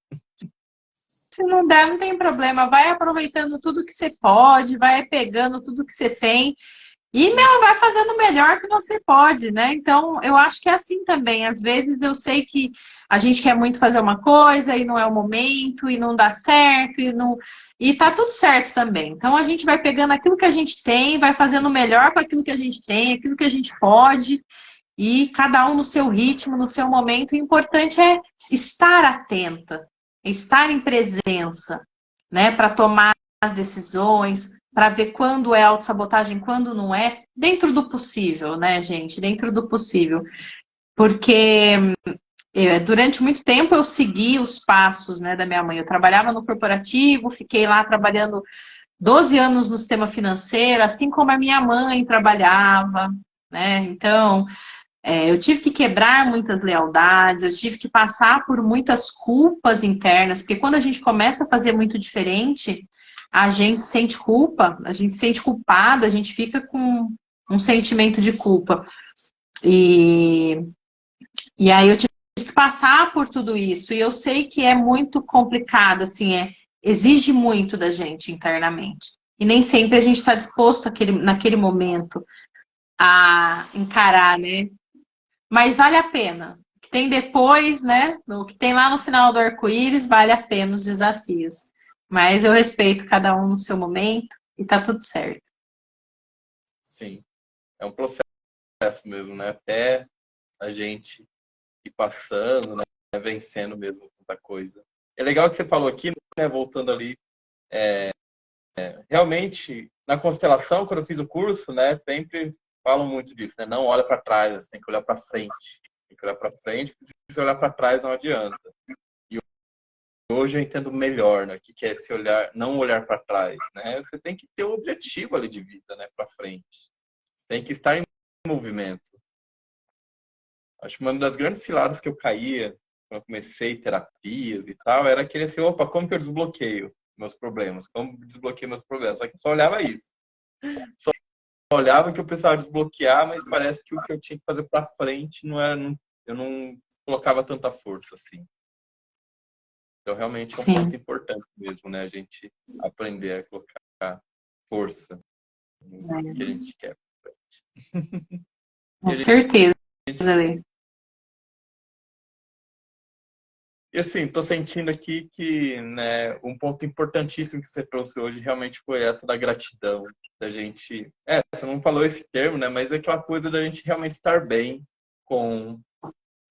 Se não der, não tem problema. Vai aproveitando tudo que você pode, vai pegando tudo que você tem. E, vai fazendo o melhor que você pode, né? Então, eu acho que é assim também. Às vezes eu sei que a gente quer muito fazer uma coisa e não é o momento, e não dá certo, e tá tudo certo também. Então, a gente vai pegando aquilo que a gente tem, vai fazendo o melhor com aquilo que a gente tem, aquilo que a gente pode, e cada um no seu ritmo, no seu momento. O importante é estar atenta, estar em presença, né? Para tomar as decisões, para ver quando é autossabotagem, quando não é, dentro do possível, né, gente? Dentro do possível. Porque durante muito tempo eu segui os passos, né, da minha mãe. Eu trabalhava no corporativo, fiquei lá trabalhando 12 anos no sistema financeiro, assim como a minha mãe trabalhava, né? Então, eu tive que quebrar muitas lealdades, eu tive que passar por muitas culpas internas, porque quando a gente começa a fazer muito diferente, a gente sente culpa, a gente se sente culpada, a gente fica com um sentimento de culpa. E aí eu tive que passar por tudo isso. E eu sei que é muito complicado, assim, exige muito da gente internamente. E nem sempre a gente está disposto naquele momento a encarar, né? Mas vale a pena. O que tem depois, né? O que tem lá no final do arco-íris, vale a pena os desafios. Mas eu respeito cada um no seu momento e tá tudo certo. Sim. É um processo mesmo, né? Até a gente ir passando, né? Vencendo mesmo tanta coisa. É legal que você falou aqui, né? Voltando ali, realmente, na constelação, quando eu fiz o curso, né? Sempre falam muito disso, né? Não olha para trás, você tem que olhar para frente. Tem que olhar para frente, porque se você olhar para trás não adianta. E hoje eu entendo melhor, né? O que é esse olhar, não olhar para trás, né? Você tem que ter um objetivo ali de vida, né? Para frente. Você tem que estar em movimento. Acho que uma das grandes ciladas que eu caía quando eu comecei terapias e tal, era aquele assim, opa, como que eu desbloqueio meus problemas? Como desbloqueio meus problemas? Só que eu só olhava isso. Só olhava que eu precisava desbloquear, mas parece que o que eu tinha que fazer para frente não era, eu não colocava tanta força assim. Então realmente é um ponto importante mesmo, né? A gente aprender a colocar força no que a gente quer. Com certeza, Lê. E assim, tô sentindo aqui que, né, um ponto importantíssimo que você trouxe hoje realmente foi essa da gratidão, da gente, você não falou esse termo, né, mas é aquela coisa da gente realmente estar bem com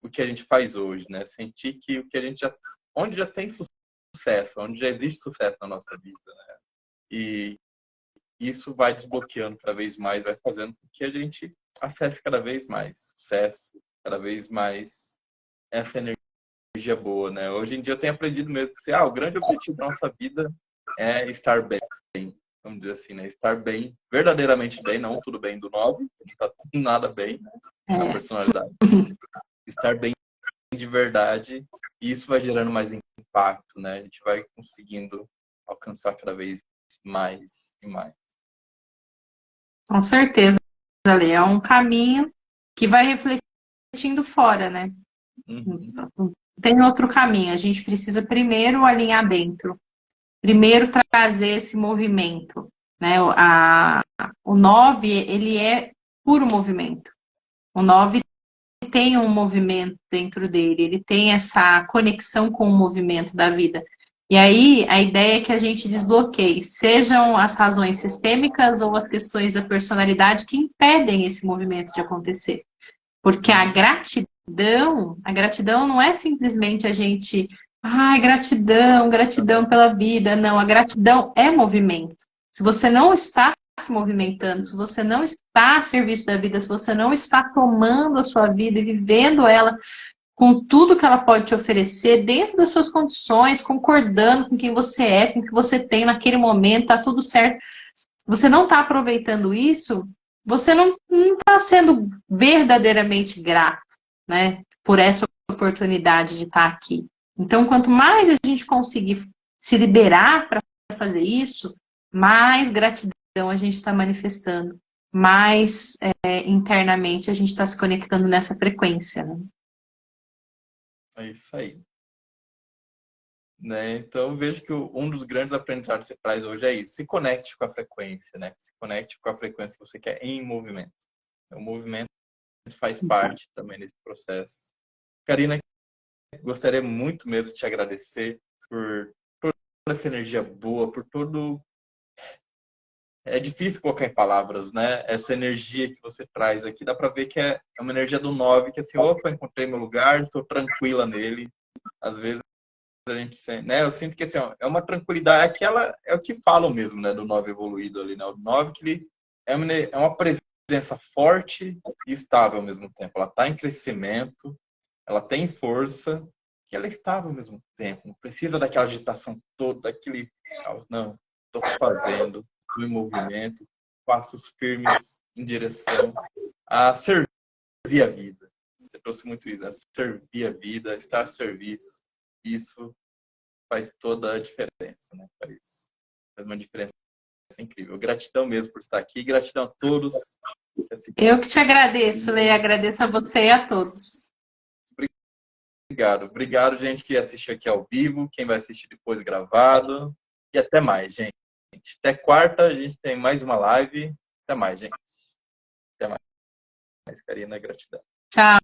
o que a gente faz hoje, né, sentir que o que a gente já, onde já tem sucesso, onde já existe sucesso na nossa vida, né, e isso vai desbloqueando cada vez mais, vai fazendo com que a gente acesse cada vez mais sucesso, cada vez mais essa energia boa, né? Hoje em dia eu tenho aprendido mesmo que o grande objetivo da nossa vida é estar bem, vamos dizer assim, né? Estar bem, verdadeiramente bem, não tudo bem do 9, não tá nada bem, né? Na personalidade. Estar bem de verdade, e isso vai gerando mais impacto, né? A gente vai conseguindo alcançar cada vez mais e mais. Com certeza, Lê. É um caminho que vai refletindo fora, né? Uhum. Tem outro caminho. A gente precisa primeiro alinhar dentro. Primeiro trazer esse movimento, né? O 9, ele é puro movimento. O 9 tem um movimento dentro dele, ele tem essa conexão com o movimento da vida. E aí, a ideia é que a gente desbloqueie, sejam as razões sistêmicas ou as questões da personalidade que impedem esse movimento de acontecer. Porque a gratidão não é simplesmente a gente, gratidão, gratidão pela vida. Não, a gratidão é movimento. Se você não está se movimentando, se você não está a serviço da vida, se você não está tomando a sua vida e vivendo ela com tudo que ela pode te oferecer, dentro das suas condições, concordando com quem você é, com o que você tem naquele momento, tá tudo certo. Você não está aproveitando isso, você não está sendo verdadeiramente grato, né, por essa oportunidade de estar aqui. Então, quanto mais a gente conseguir se liberar para fazer isso, mais gratidão a gente está manifestando, mais internamente a gente está se conectando nessa frequência, né? É isso aí. Né? Então, eu vejo que um dos grandes aprendizados que você traz hoje é isso. Se conecte com a frequência, né? Se conecte com a frequência que você quer em movimento. O movimento faz parte também desse processo. Karina, gostaria muito mesmo de te agradecer por toda essa energia boa, por todo... É difícil colocar em palavras, né? Essa energia que você traz aqui, dá para ver que é uma energia do 9, que assim, opa, encontrei meu lugar, estou tranquila nele. Às vezes a gente sente, né? Eu sinto que assim, ó, é uma tranquilidade, aquela é o que falam mesmo, né, do 9 evoluído ali, né? O 9 que ele é uma presença forte e estável ao mesmo tempo. Ela está em crescimento, ela tem força e ela é estável ao mesmo tempo. Não precisa daquela agitação toda, daquele caos. Não, estou fazendo, estou em movimento, passos firmes em direção a servir a vida. Você trouxe muito isso, a servir a vida, estar a serviço. Isso faz toda a diferença, né? Faz uma diferença incrível. Gratidão mesmo por estar aqui, gratidão a todos. Eu que te agradeço, Lê, agradeço a você e a todos. Obrigado. Obrigado, gente, que assistiu aqui ao vivo, quem vai assistir depois gravado. E até mais, gente. Até quarta, a gente tem mais uma live. Até mais, gente. Até mais, Karina. Gratidão. Tchau.